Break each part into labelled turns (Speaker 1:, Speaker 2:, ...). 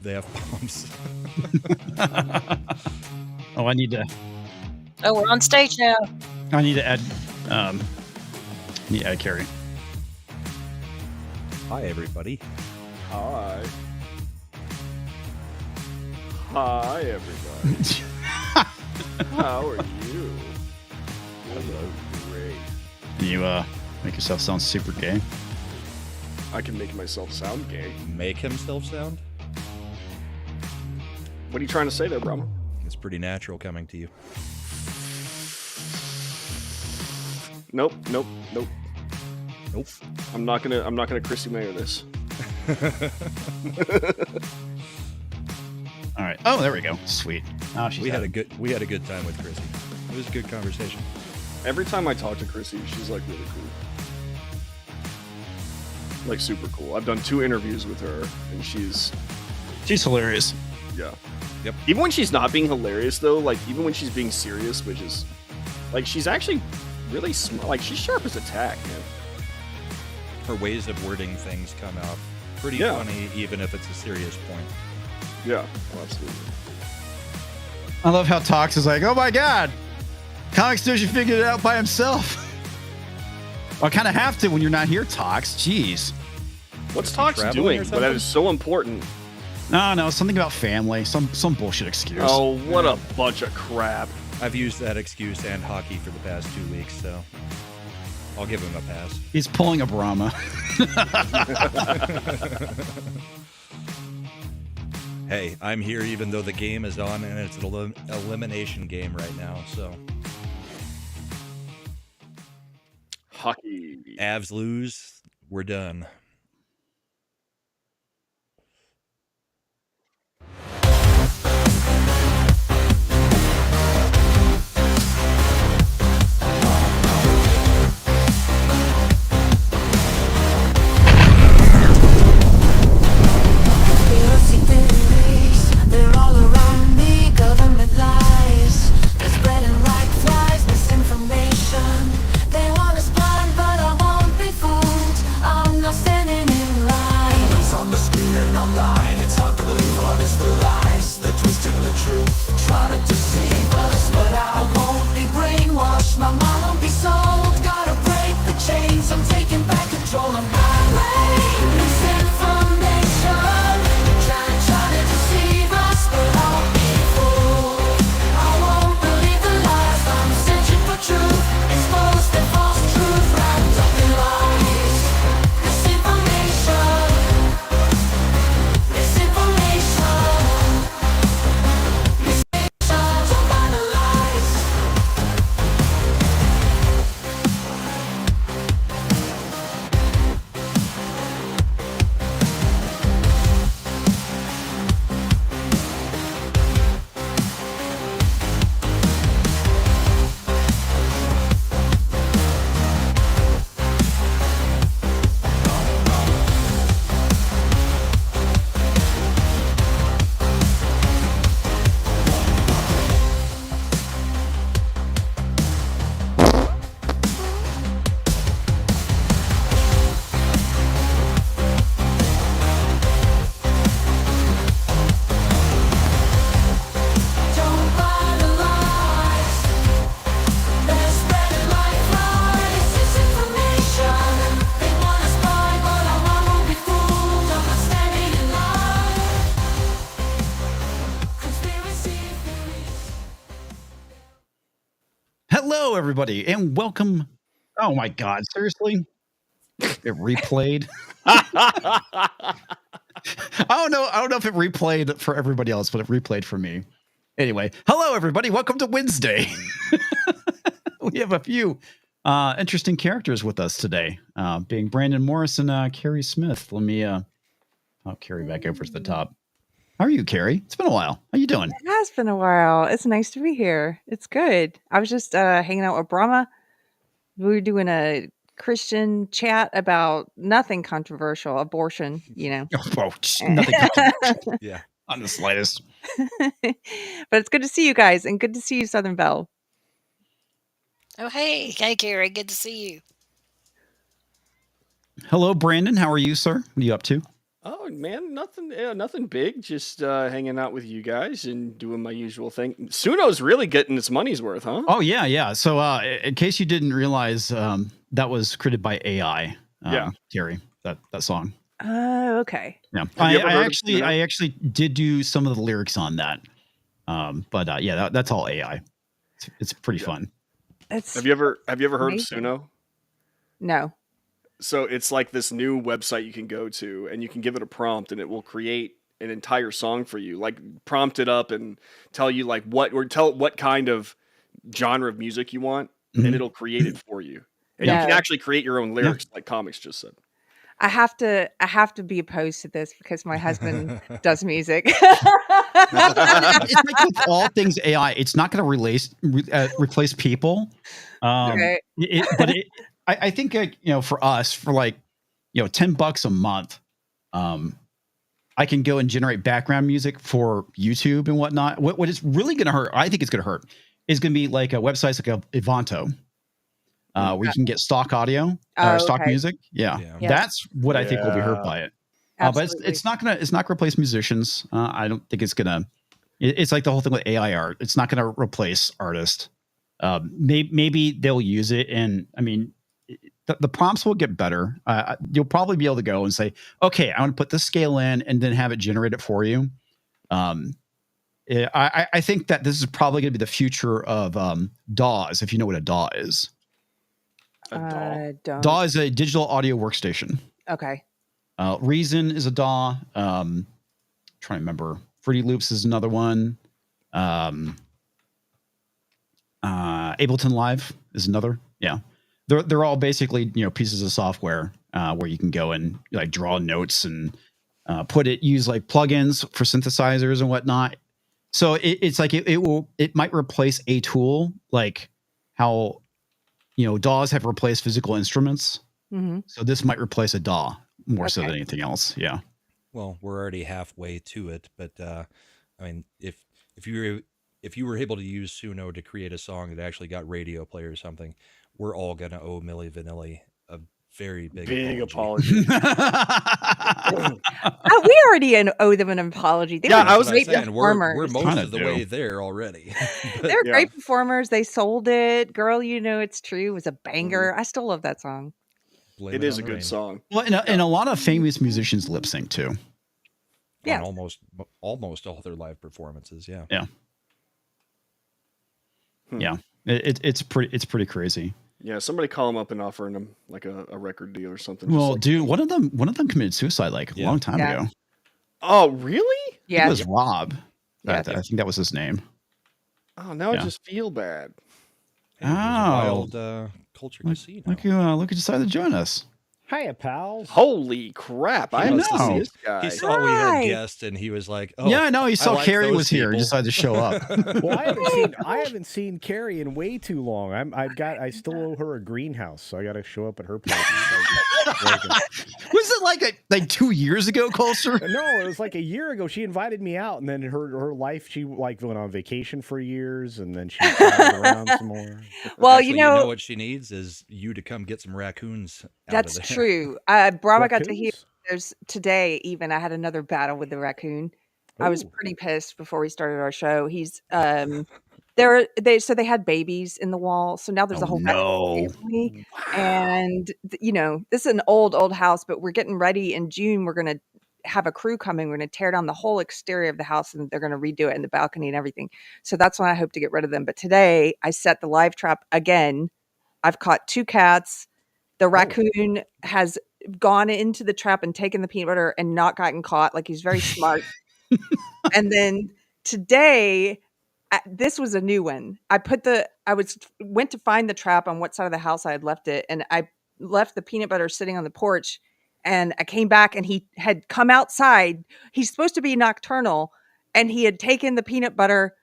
Speaker 1: They have bombs.
Speaker 2: Oh, I need to.
Speaker 3: Oh, we're on stage now.
Speaker 2: I need to add. Need to add Carrie.
Speaker 1: Hi, everybody.
Speaker 4: Hi. Hi, everybody. How are you? Hello, great.
Speaker 2: You make yourself sound super gay.
Speaker 4: I can make myself sound gay.
Speaker 1: Make himself sound?
Speaker 4: What are you trying to say there, Brahma?
Speaker 1: It's pretty natural coming to you.
Speaker 4: Nope.
Speaker 1: Nope.
Speaker 4: I'm not gonna Chrissy Mayer this.
Speaker 2: All right. Oh, there we go. Sweet. Oh,
Speaker 1: We had a good time with Chrissy. It was a good conversation.
Speaker 4: Every time I talk to Chrissy, she's like really cool. Like super cool. I've done 2 interviews with her, and she's
Speaker 2: hilarious.
Speaker 4: yeah.
Speaker 1: Yep.
Speaker 4: Even when she's not being hilarious, though, like even when she's being serious, which is like she's actually really smart. Like she's sharp as a tack, man.
Speaker 1: Her ways of wording things come out pretty funny, even if it's a serious point.
Speaker 4: Yeah, absolutely.
Speaker 2: I love how Tox is like, oh my god, Comics Dojo figured it out by himself. Well, I kind of have to when you're not here, Tox. Jeez.
Speaker 4: What's Tox doing? But that is so important.
Speaker 2: No, something about family. Some bullshit excuse.
Speaker 4: Oh, what a bunch of crap.
Speaker 1: I've used that excuse and hockey for the past 2 weeks, so I'll give him a pass.
Speaker 2: He's pulling a Brahma.
Speaker 1: Hey, I'm here even though the game is on and it's an elimination game right now, so.
Speaker 4: Hockey.
Speaker 1: Avs lose, we're done.
Speaker 5: They're all around me, government lies. They're spreading like flies, misinformation. They want us blind, but I won't be fooled. I'm not standing in line. It's on the screen and online. It's hard to believe what is the lies. The twisting the truth, try to deceive us, but I won't be brainwashed. My mind won't be sold. Gotta break the chains. I'm taking back control of my way. Misinformation. Try to deceive us, but I'll be fooled. I won't believe the lies. I'm searching for truth. Expose the false truth wrapped up in lies. Misinformation. Don't find the lies. Don't buy the lies. They're spreading like flies. Disinformation. They want us blind, but I won't be fooled. I'm not standing in line. Conspiracy theories.
Speaker 2: Hello, everybody, and welcome. Oh my god, seriously? It replayed. I don't know if it replayed for everybody else, but it replayed for me. Anyway, hello everybody. Welcome to Wednesday. We have a few interesting characters with us today, being Brandon Morris and Carrie Smith. Let me I'll Carrie back over to the top. How are you, Carrie? It's been a while. How you doing?
Speaker 6: It has been a while. It's nice to be here. It's good. I was just hanging out with Brahma. We were doing a Christian chat about nothing controversial, abortion, you know.
Speaker 2: Oh, nothing controversial.
Speaker 1: Yeah.
Speaker 2: On the slightest.
Speaker 6: But it's good to see you guys, and good to see you, Southern Belle.
Speaker 3: Oh, hey, Carrie. Good to see you.
Speaker 2: Hello, Brandon. How are you, sir? What are you up to?
Speaker 4: Oh man, nothing big. Just hanging out with you guys and doing my usual thing. Suno's really getting its money's worth, huh?
Speaker 2: Oh yeah. So in case you didn't realize, that was created by AI. Terry, that song.
Speaker 6: Oh, okay.
Speaker 2: Yeah,
Speaker 4: Have you ever heard of
Speaker 2: I
Speaker 4: Suno?
Speaker 2: actually did do some of the lyrics on that. But yeah, that's all AI. It's pretty fun.
Speaker 6: That's
Speaker 4: Have you ever heard of
Speaker 6: amazing.
Speaker 4: Suno?
Speaker 6: No.
Speaker 4: So it's like this new website you can go to, and you can give it a prompt, and it will create an entire song for you. Like prompt it up and tell you like what kind of genre of music you want, and
Speaker 2: Mhm.
Speaker 4: it'll create it for you. And you
Speaker 6: No.
Speaker 4: can actually create your own lyrics, like Comics just said.
Speaker 6: I have to be opposed to this because my husband does music.
Speaker 2: It's like with all things AI, it's not going to replace people.
Speaker 6: Okay.
Speaker 2: I think for us, for like $10 a month, I can go and generate background music for YouTube and whatnot. What is really going to hurt, I think it's going to hurt, is going to be like a websites like a Ivanto, where you can get stock audio or stock
Speaker 6: okay.
Speaker 2: music. Yeah,
Speaker 6: Yes.
Speaker 2: that's what I think will be hurt by it. But
Speaker 6: Absolutely.
Speaker 2: it's not gonna replace musicians. I don't think it's gonna. It's like the whole thing with AI art. It's not gonna replace artists. Maybe they'll use it, and I mean, the prompts will get better. You'll probably be able to go and say, "Okay, I want to put this scale in," and then have it generate it for you. I think that this is probably going to be the future of DAWs. If you know what a DAW is,
Speaker 6: Don't.
Speaker 2: DAW is a digital audio workstation.
Speaker 6: Okay.
Speaker 2: Reason is a DAW. Trying to remember. Fruity Loops is another one. Ableton Live is another. Yeah, they're all basically pieces of software where you can go and like draw notes and use like plugins for synthesizers and whatnot. So it's like it might replace a tool, like how DAWs have replaced physical instruments.
Speaker 6: Mm-hmm.
Speaker 2: So this might replace a DAW more so
Speaker 6: Okay.
Speaker 2: than anything else. Yeah.
Speaker 1: Well, we're already halfway to it, but I mean, if you were able to use Suno to create a song that actually got radio play or something, we're all gonna owe Milli Vanilli a very big apology.
Speaker 6: We already owe them an apology. They
Speaker 4: Yeah,
Speaker 6: were
Speaker 4: I was
Speaker 6: great
Speaker 1: saying,
Speaker 6: performers.
Speaker 1: we're most
Speaker 2: Kinda
Speaker 1: of the
Speaker 2: do.
Speaker 1: way there already. But
Speaker 6: They're
Speaker 4: Yeah.
Speaker 6: great performers. They sold it. Girl, it's true. It was a banger. I still love that song.
Speaker 1: blame
Speaker 4: It
Speaker 1: it
Speaker 4: is
Speaker 1: on
Speaker 4: a
Speaker 1: the
Speaker 4: good
Speaker 1: rain.
Speaker 4: song.
Speaker 2: Well, and a lot of famous musicians lip sync too.
Speaker 6: Yeah.
Speaker 1: On almost all their live performances. Yeah.
Speaker 2: Yeah, it's pretty crazy.
Speaker 4: Yeah, somebody call him up and offer him like a record deal or something.
Speaker 2: Well, dude, one of them committed suicide like a
Speaker 1: Yeah.
Speaker 2: long time
Speaker 6: Yeah.
Speaker 2: ago.
Speaker 4: Oh, really?
Speaker 2: It was Rob.
Speaker 6: Yeah.
Speaker 2: I think that was his name.
Speaker 4: Oh, now I
Speaker 2: Yeah.
Speaker 4: just feel bad.
Speaker 1: Hey, there's a
Speaker 2: Oh.
Speaker 1: wild culture casino.
Speaker 2: Look who decided to join us.
Speaker 7: Hiya, pals.
Speaker 4: Holy crap! I
Speaker 2: I
Speaker 4: haven't seen
Speaker 2: know.
Speaker 4: this guy.
Speaker 1: He saw we had
Speaker 6: Hi.
Speaker 1: guests, and he was like, "Oh,
Speaker 2: Yeah, I know. He saw
Speaker 1: like
Speaker 2: Carrie
Speaker 1: those
Speaker 2: was here. He
Speaker 1: people."
Speaker 2: decided to show up.
Speaker 7: Well, I haven't seen Carrie in way too long. I still owe her a greenhouse, so I got to show up at her place.
Speaker 2: Was it like 2 years ago, Colster?
Speaker 7: No, it was like a year ago. She invited me out, and then her life, she like went on vacation for years, and then she traveled around some more.
Speaker 6: Well,
Speaker 1: Actually, you know what she needs is you to come get some raccoons.
Speaker 6: That's
Speaker 1: out of there.
Speaker 6: true. Brahma got to hear.
Speaker 7: Raccoons?
Speaker 6: There's today even I had another battle with the raccoon. I was
Speaker 7: Ooh.
Speaker 6: pretty pissed before we started our show. He's they had babies in the wall, so now there's
Speaker 2: Oh,
Speaker 6: a whole
Speaker 2: no.
Speaker 6: family. And this is an old house, but we're getting ready in June. We're gonna have a crew coming. We're gonna tear down the whole exterior of the house, and they're gonna redo it in the balcony and everything. So that's when I hope to get rid of them. But today I set the live trap again. I've caught 2 cats. The raccoon has gone into the trap and taken the peanut butter and not gotten caught. Like, he's very smart. And then today, this was a new one. Went to find the trap on what side of the house I had left it, and I left the peanut butter sitting on the porch. And I came back, and he had come outside. He's supposed to be nocturnal, and he had taken the peanut butter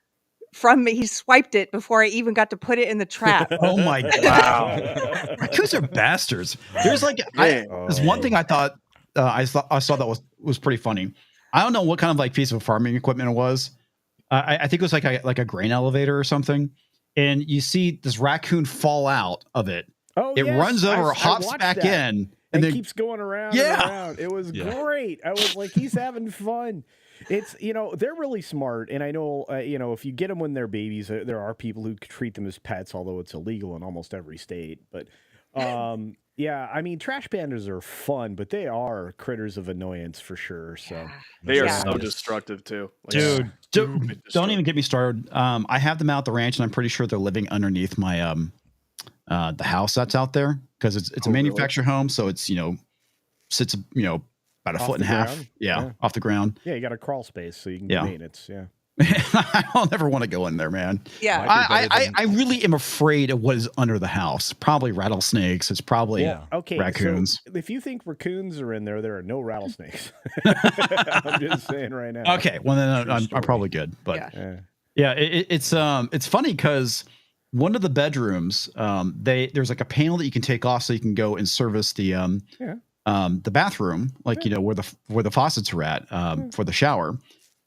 Speaker 6: from me. He swiped it before I even got to put it in the trap.
Speaker 2: Oh my god! Raccoons are bastards. There's there's one thing I thought I saw that was pretty funny. I don't know what kind of like piece of farming equipment it was. I think it was like a grain elevator or something. And you see this raccoon fall out of it.
Speaker 7: Oh,
Speaker 2: It
Speaker 7: yes,
Speaker 2: runs over,
Speaker 7: I
Speaker 2: hops
Speaker 7: watched
Speaker 2: back
Speaker 7: that.
Speaker 2: in, And
Speaker 7: and
Speaker 2: then
Speaker 7: keeps going around
Speaker 2: Yeah.
Speaker 7: and around. It was
Speaker 1: Yeah.
Speaker 7: great. I was like, he's having fun. It's, they're really smart. And I know, if you get them when they're babies, there are people who treat them as pets, although it's illegal in almost every state. But yeah, I mean, trash pandas are fun, but they are critters of annoyance for sure. So,
Speaker 4: They are
Speaker 6: Yeah.
Speaker 4: so destructive too. Like,
Speaker 2: dude,
Speaker 4: stupid
Speaker 2: don't even get me started. I have them out at the ranch, and I'm pretty sure they're living underneath my the house that's out there, because it's a
Speaker 4: Oh, really?
Speaker 2: manufactured home, so it's sits about a
Speaker 7: Off
Speaker 2: foot and
Speaker 7: the
Speaker 2: a half,
Speaker 7: ground?
Speaker 2: yeah,
Speaker 7: Yeah.
Speaker 2: off the ground.
Speaker 7: yeah, you got a crawl space so you can
Speaker 2: Yeah.
Speaker 7: do maintenance. Yeah.
Speaker 2: I'll never want to go in there, man.
Speaker 6: Yeah.
Speaker 1: Might be better than-
Speaker 2: I really am afraid of what is under the house. Probably rattlesnakes. It's probably
Speaker 1: Yeah.
Speaker 7: Okay,
Speaker 2: raccoons.
Speaker 7: so if you think raccoons are in there, there are no rattlesnakes. I'm just saying right now.
Speaker 2: Okay, well then
Speaker 1: True
Speaker 2: I'm
Speaker 1: story.
Speaker 2: probably good. But
Speaker 6: Yeah.
Speaker 2: yeah, it's funny because one of the bedrooms, there's like a panel that you can take off so you can go and service the bathroom, like where the faucets are at for the shower.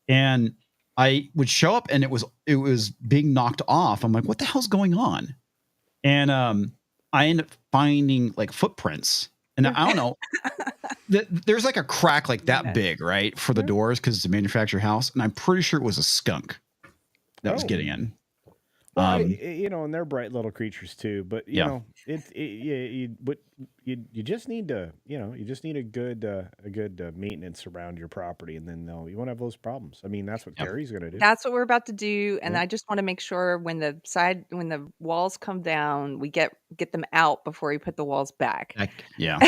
Speaker 2: And I would show up and it was being knocked off. I'm like, what the hell's going on? And I end up finding like footprints, and I don't know. There's like a crack like that big, right, for the doors, because it's a manufactured house, and I'm pretty sure it was a skunk that was
Speaker 7: Oh.
Speaker 2: getting in.
Speaker 7: Well, and they're bright little creatures too. But you
Speaker 2: Yeah.
Speaker 7: know, you just need to, you just need a good maintenance around your property, and then you won't have those problems. I mean, that's what
Speaker 2: Yep.
Speaker 7: Carrie's gonna do.
Speaker 6: That's what we're about to do, and
Speaker 7: Yeah.
Speaker 6: I just want to make sure when the walls come down, we get them out before we put the walls back.
Speaker 2: Yeah,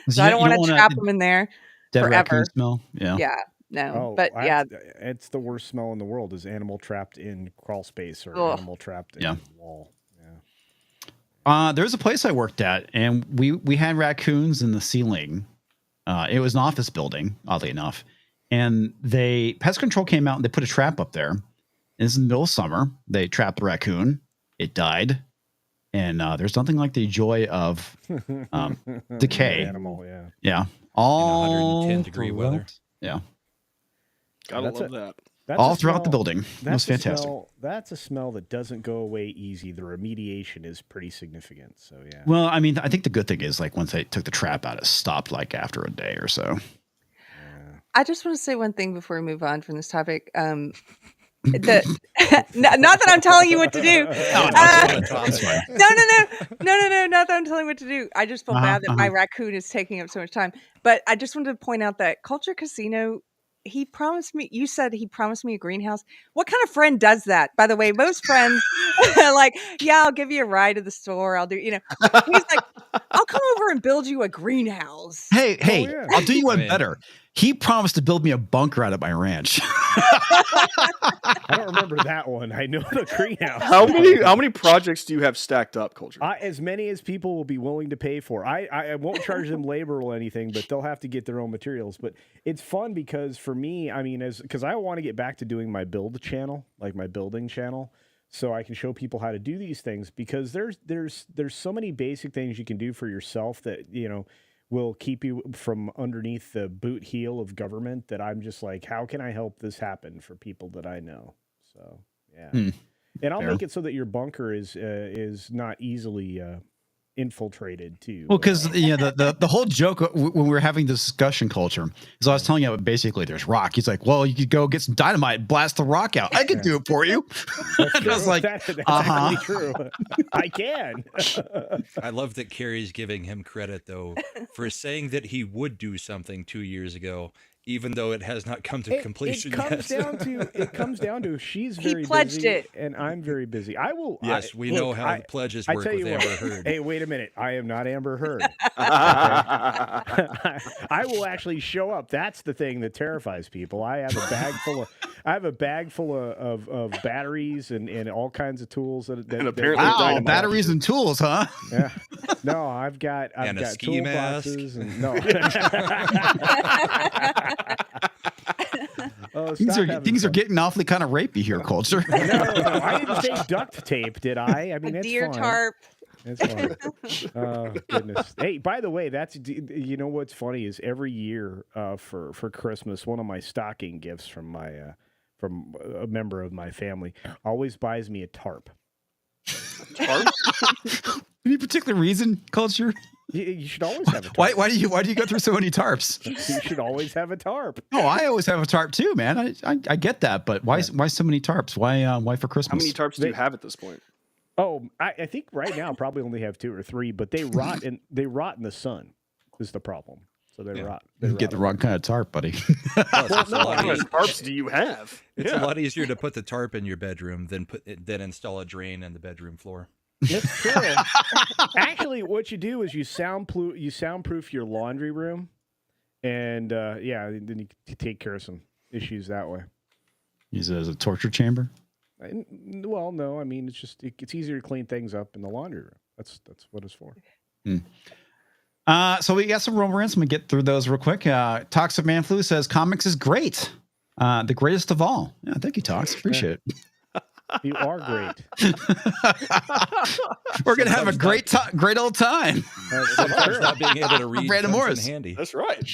Speaker 6: So I don't want to trap them in there
Speaker 2: dead
Speaker 6: forever.
Speaker 2: raccoon smell. Yeah.
Speaker 6: Yeah, no,
Speaker 7: Oh,
Speaker 6: but yeah,
Speaker 7: it's the worst smell in the world is animal trapped in crawl space or
Speaker 6: Ugh.
Speaker 7: animal trapped in
Speaker 2: Yeah.
Speaker 7: wall. Yeah.
Speaker 2: There's a place I worked at, and we had raccoons in the ceiling. It was an office building, oddly enough, and pest control came out and they put a trap up there. And this is in the middle of summer. They trapped the raccoon. It died, and there's nothing like the joy of decay.
Speaker 7: Animal, yeah.
Speaker 2: Yeah, all
Speaker 1: 110-degree
Speaker 2: throughout-
Speaker 1: weather.
Speaker 2: Yeah,
Speaker 4: Gotta
Speaker 7: That's
Speaker 4: love that.
Speaker 7: That's
Speaker 2: all
Speaker 7: a
Speaker 2: throughout the
Speaker 7: smell-
Speaker 2: building. It was
Speaker 7: That's a
Speaker 2: fantastic.
Speaker 7: smell- that's a smell that doesn't go away easy. The remediation is pretty significant. So yeah.
Speaker 2: Well, I mean, I think the good thing is like once they took the trap out, it stopped like after a day or so.
Speaker 6: I just want to say one thing before we move on from this topic. Not that I'm telling you what to do.
Speaker 2: That's fine.
Speaker 6: No, not that I'm telling you what to do. I just feel
Speaker 2: Uh-huh,
Speaker 6: bad that my raccoon is taking up so much time. But I just wanted to point out that Culture Casino, you said he promised me a greenhouse. What kind of friend does that? By the way, most friends are like, yeah, I'll give you a ride to the store. I'll do, he's like, I'll come over and build you a greenhouse.
Speaker 2: Hey,
Speaker 7: yeah.
Speaker 2: I'll do you one
Speaker 1: Man.
Speaker 2: better. He promised to build me a bunker out at my ranch.
Speaker 7: I don't remember that one. I know the greenhouse.
Speaker 4: How many projects do you have stacked up, Culture?
Speaker 7: As many as people will be willing to pay for. I won't charge them labor or anything, but they'll have to get their own materials. But it's fun because for me, I mean, because I want to get back to doing my build channel, like my building channel, so I can show people how to do these things. Because there's so many basic things you can do for yourself that will keep you from underneath the boot heel of government. That I'm just like, how can I help this happen for people that I know? So yeah. And I'll
Speaker 2: Fair.
Speaker 7: make it so that your bunker is not easily infiltrated too.
Speaker 2: Well, because the whole joke when we were having this discussion, Culture, is I was telling you basically there's rock. He's like, well, you could go get some dynamite and blast the rock out. I can do it for you. And I was like,
Speaker 7: that's
Speaker 2: uh-huh.
Speaker 7: actually true. I can.
Speaker 1: I love that Carrie's giving him credit though for saying that he would do something 2 years ago, even though it has not come to completion
Speaker 7: it comes
Speaker 1: yet.
Speaker 7: it comes down to she's
Speaker 6: He
Speaker 7: very
Speaker 6: pledged
Speaker 7: busy
Speaker 6: it.
Speaker 7: and I'm very busy. I will.
Speaker 1: Yes, we know how the pledges work
Speaker 7: tell
Speaker 1: with
Speaker 7: you what,
Speaker 1: Amber Heard.
Speaker 7: Hey, wait a minute. I am not Amber Heard. I will actually show up. That's the thing that terrifies people. I have a bag full of batteries and all kinds of tools that
Speaker 4: And apparently
Speaker 2: wow,
Speaker 4: dynamite.
Speaker 2: batteries and tools, huh?
Speaker 7: Yeah. No, I've got
Speaker 1: And a
Speaker 7: got
Speaker 1: ski mask.
Speaker 7: toolboxes and no. Oh,
Speaker 2: Things
Speaker 7: stop
Speaker 2: are
Speaker 7: having
Speaker 2: things are
Speaker 7: fun.
Speaker 2: getting awfully kind of rapey here, Culture.
Speaker 7: No, I didn't say duct tape, did I? I mean,
Speaker 6: A
Speaker 7: it's
Speaker 6: deer
Speaker 7: fine.
Speaker 6: tarp.
Speaker 7: It's fine. Oh goodness. Hey, by the way, what's funny is every year for Christmas, one of my stocking gifts from a member of my family always buys me a tarp.
Speaker 4: Tarps?
Speaker 2: Any particular reason, Culture?
Speaker 7: You should always have a tarp.
Speaker 2: Why do you go through so many tarps?
Speaker 7: You should always have a tarp.
Speaker 2: Oh, I always have a tarp too, man. I get that, but why so many tarps? Why for Christmas?
Speaker 4: How many tarps do you have at this point?
Speaker 7: Oh, I think right now probably only have 2 or 3, but they rot in the sun. Is the problem? So they rot.
Speaker 2: You get the wrong kind of tarp, buddy.
Speaker 1: Plus, it's a lot
Speaker 4: How many
Speaker 1: easier-
Speaker 4: tarps do you have?
Speaker 1: It's a lot easier to put the tarp in your bedroom than install a drain in the bedroom floor.
Speaker 7: That's true. Actually, what you do is you soundproof your laundry room, and then you can take care of some issues that way.
Speaker 2: Use it as a torture chamber.
Speaker 7: Well, no, I mean it's easier to clean things up in the laundry room. That's what it's for.
Speaker 2: So we got some romance. I'm gonna get through those real quick. Toxic Man Flu says comics is great, the greatest of all. Yeah, thank you, Tox. Appreciate it.
Speaker 7: You are great.
Speaker 2: We're gonna have a great old time.
Speaker 1: Sometimes not being able to read
Speaker 2: Brandon
Speaker 1: comes in
Speaker 2: Morris.
Speaker 1: handy.
Speaker 4: That's right.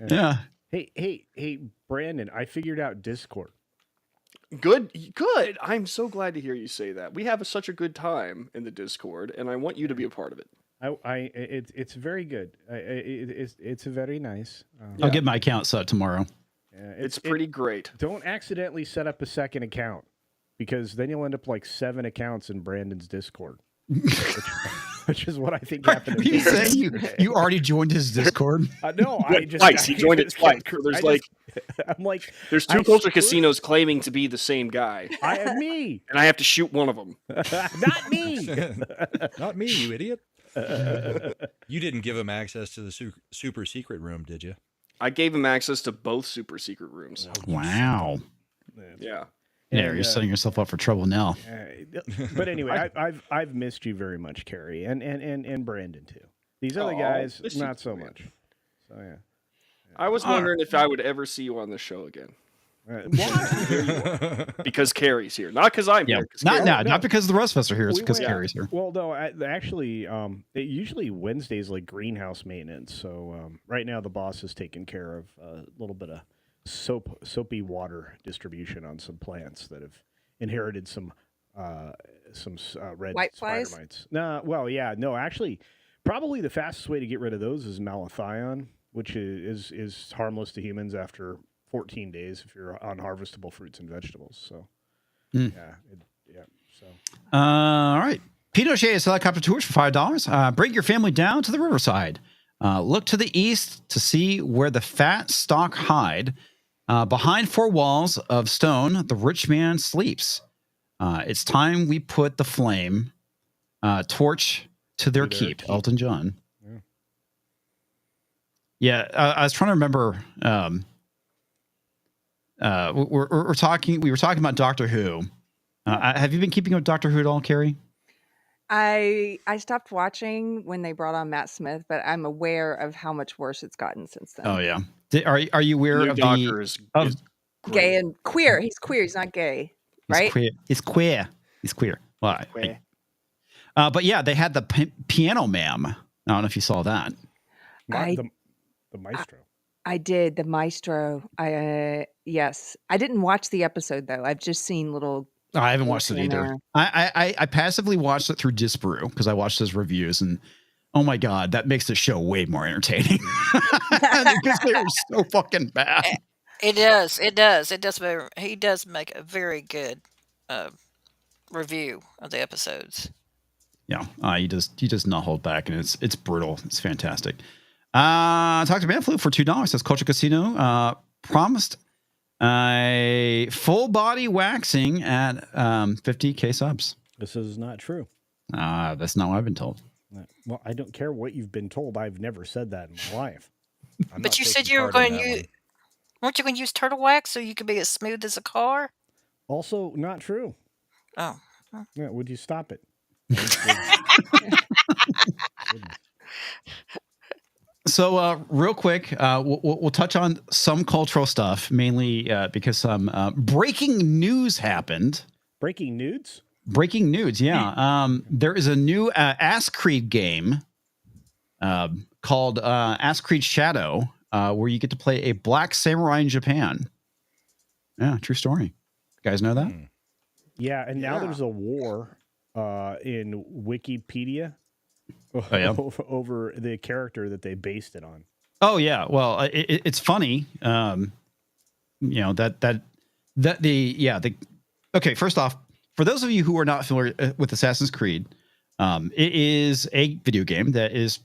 Speaker 2: Yeah.
Speaker 7: Hey, Brandon, I figured out Discord.
Speaker 4: Good. I'm so glad to hear you say that. We have such a good time in the Discord, and I want you to be a part of it.
Speaker 7: It's very good. It's very nice.
Speaker 2: I'll get my account set tomorrow.
Speaker 4: It's pretty great.
Speaker 7: Don't accidentally set up a second account, because then you'll end up like 7 accounts in Brandon's Discord, which is what I think happened.
Speaker 2: Are you saying you already joined his Discord?
Speaker 7: No, I just
Speaker 4: Twice. He joined it twice. There's 2 culture casinos claiming to be the same guy,
Speaker 7: I am me,
Speaker 4: and I have to shoot one of them.
Speaker 7: not me.
Speaker 1: Not me, you idiot. You didn't give him access to the super secret room, did you?
Speaker 4: I gave him access to both super secret rooms.
Speaker 2: Wow.
Speaker 4: Yeah.
Speaker 2: Yeah, you're setting yourself up for trouble now.
Speaker 7: But anyway, I've missed you very much, Carrie, and Brandon too. These other guys,
Speaker 4: missed you
Speaker 7: not so
Speaker 4: too,
Speaker 7: much. So yeah.
Speaker 4: I was wondering if I would ever see you on the show again.
Speaker 7: Why?
Speaker 4: Because Carrie's here, not because I'm here. 'Cause
Speaker 2: Not
Speaker 4: Carrie-
Speaker 2: not because the rest of us are here. It's
Speaker 7: We
Speaker 2: because
Speaker 7: went-
Speaker 2: Carrie's here.
Speaker 7: Well, no, actually, usually Wednesday's like greenhouse maintenance. So right now the boss is taking care of a little bit of soapy water distribution on some plants that have inherited some red
Speaker 6: White
Speaker 7: spider
Speaker 6: flies?
Speaker 7: mites. No, actually, probably the fastest way to get rid of those is malathion, which is harmless to humans after 14 days if you're on harvestable fruits and vegetables. So, So
Speaker 2: All right. Pinochet's helicopter tours for $5. Bring your family down to the riverside. Look to the east to see where the fat stock hide. Behind 4 walls of stone, the rich man sleeps. It's time we put the flame torch to their keep. Elton John. Yeah, I was trying to remember. We were talking about Doctor Who. Have you been keeping up with Doctor Who at all, Carrie?
Speaker 6: I stopped watching when they brought on Matt Smith, but I'm aware of how much worse it's gotten since then.
Speaker 2: Oh yeah. Are you aware
Speaker 4: New
Speaker 2: of
Speaker 4: Doctor is
Speaker 6: Gay and queer. He's queer. He's not gay, right?
Speaker 2: He's queer. Well,
Speaker 4: Queer.
Speaker 2: but yeah, they had the piano ma'am. I don't know if you saw that.
Speaker 7: the maestro.
Speaker 6: I did the maestro. Yes, I didn't watch the episode though. I've just seen little.
Speaker 2: I haven't watched it
Speaker 6: in
Speaker 2: either.
Speaker 6: there.
Speaker 2: I passively watched it through Disparu because I watched his reviews, and oh my god, that makes the show way more entertaining because they were so fucking bad.
Speaker 3: It does. It does. It does. He does make a very good review of the episodes.
Speaker 2: Yeah, he does not hold back, and it's brutal. It's fantastic. Talk to Manflu for $2. Says Culture Casino promised a full body waxing at 50K subs.
Speaker 7: This is not true.
Speaker 2: That's not what I've been told.
Speaker 7: Well, I don't care what you've been told. I've never said that in my life.
Speaker 3: But you said you were going to use. Weren't you going to use turtle wax so you could be as smooth as a car?
Speaker 7: Also, not true.
Speaker 3: Oh.
Speaker 7: Yeah, would you stop it?
Speaker 2: So, real quick, we'll touch on some cultural stuff, mainly because some breaking news happened.
Speaker 7: Breaking nudes?
Speaker 2: Breaking news, yeah. There is a new Ass Creed game called Ass Creed Shadow, where you get to play a black samurai in Japan. Yeah, true story. You guys know that?
Speaker 7: Yeah, and now there's a war in Wikipedia
Speaker 2: yeah?
Speaker 7: over the character that they based it on.
Speaker 2: Oh yeah. Well, it's funny. Okay. First off, for those of you who are not familiar with Assassin's Creed, it is a video game that is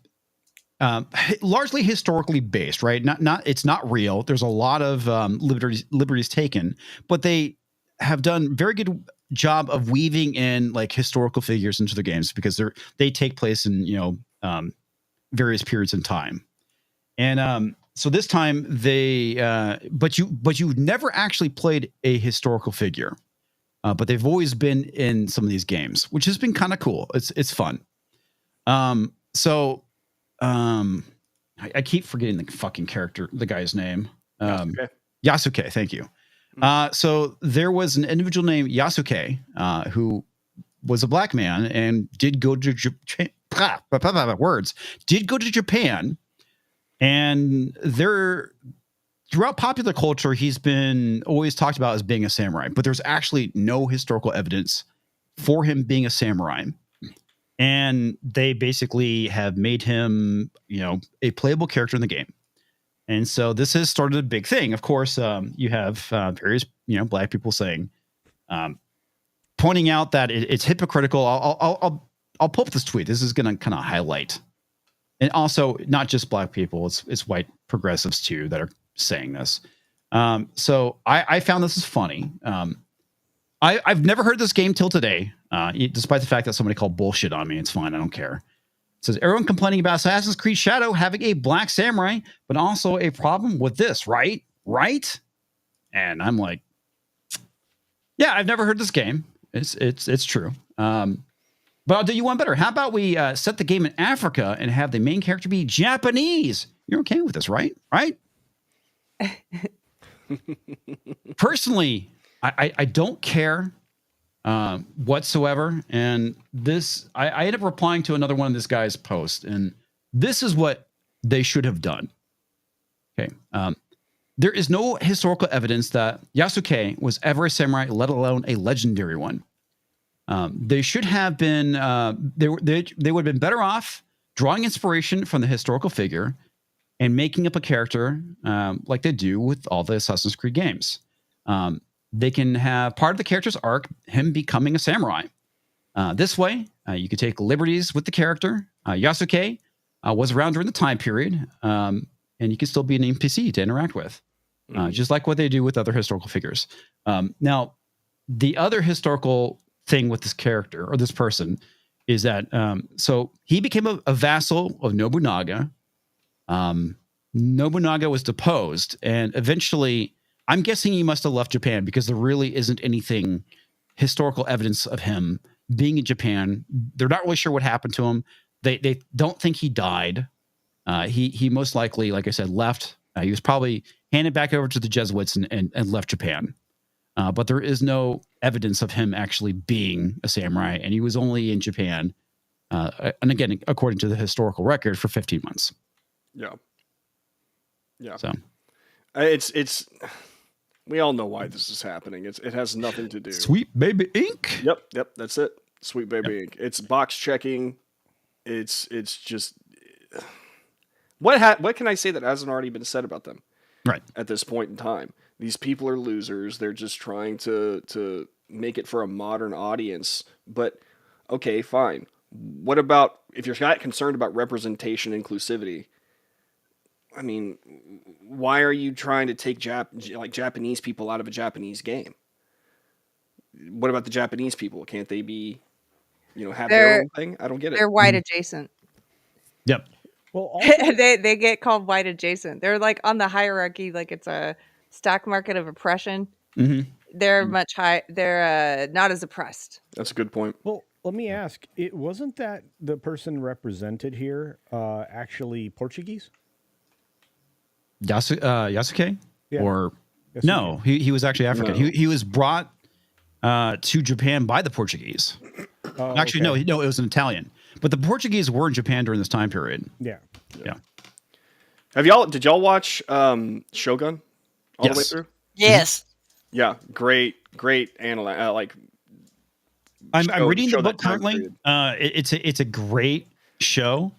Speaker 2: largely historically based, right? It's not real. There's a lot of liberties taken, but they have done very good job of weaving in like historical figures into the games because they take place in various periods in time. And so this time but you never actually played a historical figure, but they've always been in some of these games, which has been kind of cool. It's fun. I keep forgetting the fucking character, the guy's name. Yasuke, thank you. So there was an individual named Yasuke who was a black man and did go to Japan. Did go to Japan. And throughout popular culture, he's been always talked about as being a samurai, but there's actually no historical evidence for him being a samurai. And they basically have made him, a playable character in the game. And so this has started a big thing. Of course, you have various, black people saying, pointing out that it's hypocritical. I'll pull up this tweet. This is going to kind of highlight. And also, not just black people, it's white progressives too that are saying this. So I found this is funny. I've never heard this game till today, despite the fact that somebody called bullshit on me. It's fine. I don't care. It says, everyone complaining about Assassin's Creed Shadow having a black samurai, but also a problem with this, right? Right? And I'm like, yeah, I've never heard this game. It's true. But I'll do you one better. How about we set the game in Africa and have the main character be Japanese? You're okay with this, right? Right? Personally, I don't care whatsoever. And I ended up replying to another one of this guy's posts, and this is what they should have done. Okay. There is no historical evidence that Yasuke was ever a samurai, let alone a legendary one. They should have been, they would have been better off drawing inspiration from the historical figure and making up a character like they do with all the Assassin's Creed games. They can have part of the character's arc, him becoming a samurai. This way, you could take liberties with the character. Yasuke was around during the time period, and you can still be an NPC to interact with, just like what they do with other historical figures. Now, the other historical thing with this character or this person is that so he became a vassal of Nobunaga. Nobunaga was deposed, and eventually I'm guessing he must have left Japan because there really isn't anything historical evidence of him being in Japan. They're not really sure what happened to him. They don't think he died. He most likely, like I said, left. He was probably handed back over to the Jesuits and left Japan. But there is no evidence of him actually being a samurai, and he was only in Japan, and again, according to the historical record, for 15 months.
Speaker 4: Yeah.
Speaker 2: So
Speaker 4: it's we all know why this is happening. It has nothing to do.
Speaker 2: Sweet Baby Ink.
Speaker 4: Yep, that's it. Sweet Baby Ink. It's box checking. It's just what can I say that hasn't already been said about them?
Speaker 2: Right.
Speaker 4: At this point in time, these people are losers. They're just trying to make it for a modern audience. But okay, fine. What about if you're not concerned about representation, inclusivity? I mean, why are you trying to take Japanese people out of a Japanese game? What about the Japanese people? Can't they be, have their own thing? I don't get it.
Speaker 6: They're white adjacent.
Speaker 2: Yep.
Speaker 7: Well, also,
Speaker 6: they get called white adjacent. They're like on the hierarchy, like it's a stock market of oppression.
Speaker 2: Mm-hmm.
Speaker 6: They're much high. They're not as oppressed.
Speaker 4: That's a good point.
Speaker 7: well, let me ask. It wasn't that the person represented here actually Portuguese?
Speaker 2: Yasuke?
Speaker 7: Yeah.
Speaker 2: Or
Speaker 7: Yes,
Speaker 2: no, he was actually African.
Speaker 4: No.
Speaker 2: He was brought to Japan by the Portuguese.
Speaker 7: Oh,
Speaker 2: Actually,
Speaker 7: okay.
Speaker 2: no, it was an Italian. But the Portuguese were in Japan during this time period.
Speaker 7: Yeah.
Speaker 2: Yeah.
Speaker 4: Did y'all watch Shogun all the way
Speaker 2: Yes.
Speaker 4: through?
Speaker 3: Yes.
Speaker 4: Yeah, great
Speaker 2: I'm
Speaker 4: show
Speaker 2: reading the
Speaker 4: show that
Speaker 2: book
Speaker 4: time
Speaker 2: currently.
Speaker 4: period.
Speaker 2: It's a great show.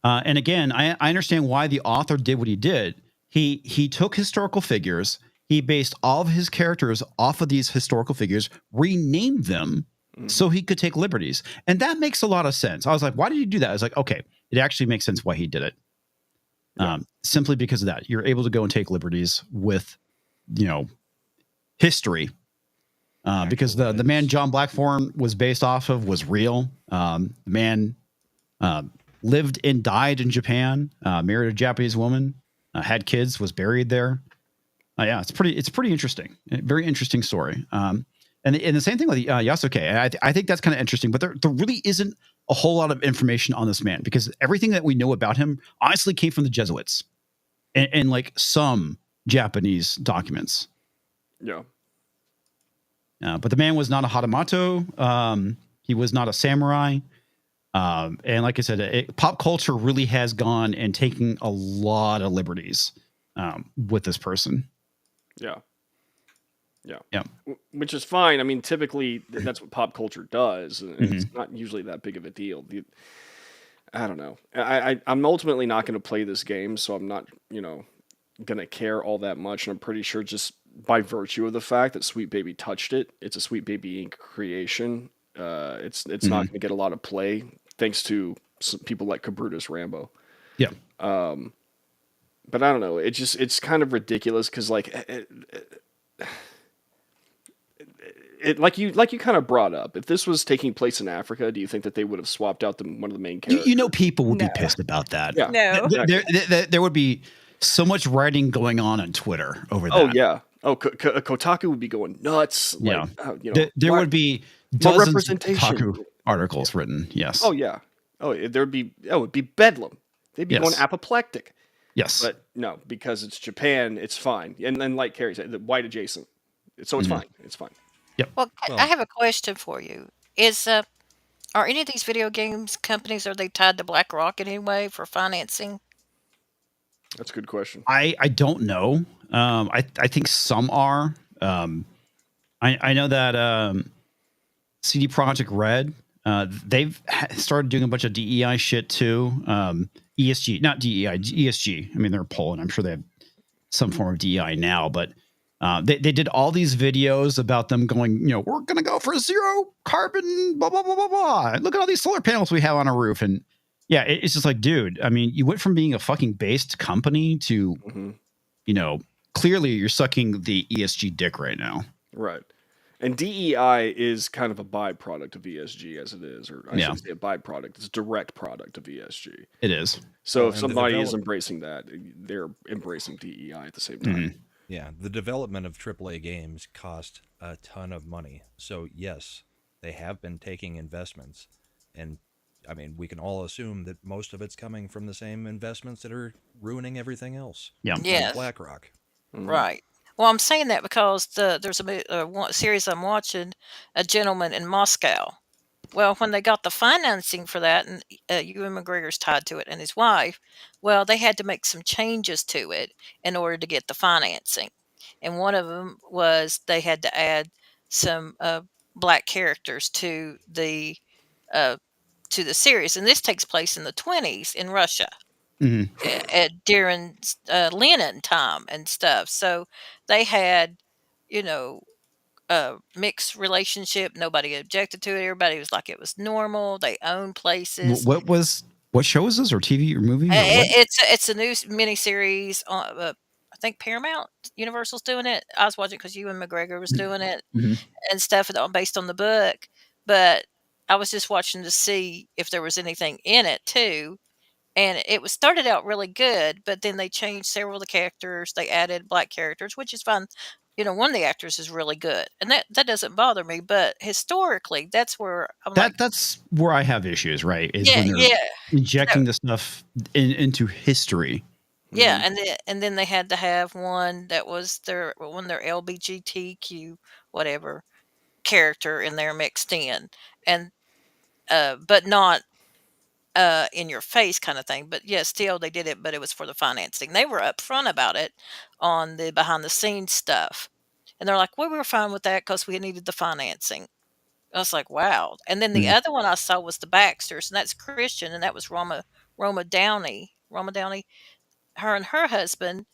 Speaker 2: And again, I understand why the author did what he did. He took historical figures. He based all of his characters off of these historical figures, renamed them so he could take liberties. And that makes a lot of sense. I was like, why did he do that? I was like, okay, it actually makes sense why he did it.
Speaker 4: Yeah.
Speaker 2: Simply because of that. You're able to go and take liberties with, history. Because the man John Blackthorne was based off of was real. The man lived and died in Japan, married a Japanese woman, had kids, was buried there. Yeah, it's pretty interesting. Very interesting story. And the same thing with Yasuke. I think that's kind of interesting, but there really isn't a whole lot of information on this man because everything that we know about him honestly came from the Jesuits and like some Japanese documents.
Speaker 4: Yeah.
Speaker 2: But the man was not a Hatamoto. He was not a samurai. And like I said, pop culture really has gone and taken a lot of liberties with this person.
Speaker 4: Yeah.
Speaker 2: Yeah.
Speaker 4: Which is fine. I mean, typically that's what pop culture does, and it's not usually that big of a deal. I don't know. I'm ultimately not going to play this game, so I'm not, going to care all that much. And I'm pretty sure just by virtue of the fact that Sweet Baby touched it, it's a Sweet Baby Inc. creation. It's not going to get a lot of play thanks to some people like Cabrutus Rambo.
Speaker 2: Yeah.
Speaker 4: But I don't know. It's kind of ridiculous because like it like you kind of brought up. If this was taking place in Africa, do you think that they would have swapped out one of the main characters?
Speaker 2: People would be
Speaker 6: No.
Speaker 2: pissed about that.
Speaker 4: Yeah.
Speaker 6: No.
Speaker 2: There would be so much writing going on Twitter over that.
Speaker 4: Oh yeah. Oh, Kotaku would be going nuts.
Speaker 2: Yeah.
Speaker 4: Like,
Speaker 2: there would be
Speaker 4: more
Speaker 2: dozens of
Speaker 4: representation.
Speaker 2: Kotaku articles written. Yes.
Speaker 4: Oh yeah. Oh, it'd be bedlam. They'd be going
Speaker 2: Yes.
Speaker 4: apoplectic.
Speaker 2: Yes.
Speaker 4: But no, because it's Japan, it's fine. And then, like Carrie said, the white adjacent, so it's fine. It's fine.
Speaker 3: Well,
Speaker 1: Well-
Speaker 3: I have a question for you. Are any of these video games companies, are they tied to BlackRock in any way for financing?
Speaker 4: That's a good question.
Speaker 2: I don't know. I think some are. I know that CD Projekt Red, they've started doing a bunch of DEI shit too. ESG, not DEI, ESG. I mean, they're Poland. I'm sure they have some form of DEI now, but they did all these videos about them going, we're going to go for zero carbon, blah, blah, blah, blah, blah. Look at all these solar panels we have on our roof. And yeah, it's just like, dude, I mean, you went from being a fucking based company to, clearly you're sucking the ESG dick right now.
Speaker 4: Right. And DEI is kind of a byproduct of ESG as it is, or I
Speaker 2: Yeah.
Speaker 4: should say a byproduct. It's a direct product of ESG.
Speaker 2: It is.
Speaker 4: So
Speaker 1: Well,
Speaker 4: if
Speaker 1: and the
Speaker 4: somebody is
Speaker 1: develop-
Speaker 4: embracing that, they're embracing DEI at the same time.
Speaker 1: Yeah, the development of AAA games cost a ton of money. So yes, they have been taking investments, and I mean, we can all assume that most of it's coming from the same investments that are ruining everything else.
Speaker 2: Yeah.
Speaker 1: Like
Speaker 3: Yes.
Speaker 1: BlackRock.
Speaker 3: Right. Well, I'm saying that because there's one series I'm watching, A Gentleman in Moscow. Well, when they got the financing for that, and Ewan McGregor's tied to it, and his wife, well, they had to make some changes to it in order to get the financing. And one of them was they had to add some black characters to the series, and this takes place in the 20s in Russia during Lenin time and stuff. So they had, a mixed relationship. Nobody objected to it. Everybody was like it was normal. They own places.
Speaker 2: What show is this, or TV or movie? Or what?
Speaker 3: It's a new miniseries on. I think Paramount Universal's doing it. I was watching because Ewan McGregor was doing it and stuff based on the book. But I was just watching to see if there was anything in it too. And it was started out really good, but then they changed several of the characters. They added black characters, which is fine. One of the actors is really good, and that doesn't bother me. But historically, that's where I'm like,
Speaker 2: That's where I have issues, right? Is
Speaker 3: yeah,
Speaker 2: when they're
Speaker 3: yeah,
Speaker 2: injecting the stuff into history.
Speaker 3: yeah. And then they had to have one that was their LBGTQ whatever character in there mixed in, and but not in your face kind of thing. But yeah, still they did it, but it was for the financing. They were upfront about it on the behind the scenes stuff. And they're like, well, we were fine with that because we needed the financing. I was like, wow. And then the other one I saw was the Baxters, and that's Christian, and that was Roma Downey. Roma Downey, her and her husband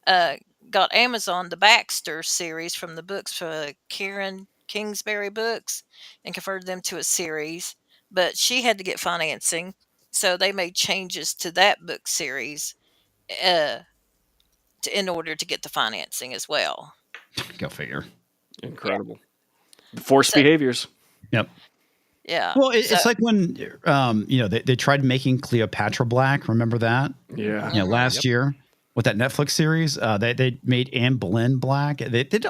Speaker 3: uh, got Amazon the Baxter series from the books for Karen Kingsbury books and converted them to a series. But she had to get financing, so they made changes to that book series uh, in order to get the financing as well.
Speaker 2: Go figure.
Speaker 4: Incredible. Forced
Speaker 3: So
Speaker 4: behaviors.
Speaker 2: Yep.
Speaker 3: yeah,
Speaker 2: Well,
Speaker 3: so
Speaker 2: it's like when they tried making Cleopatra black. Remember that?
Speaker 4: Yeah.
Speaker 2: Last
Speaker 1: Yep.
Speaker 2: year with that Netflix series, they made Anne Boleyn black. They did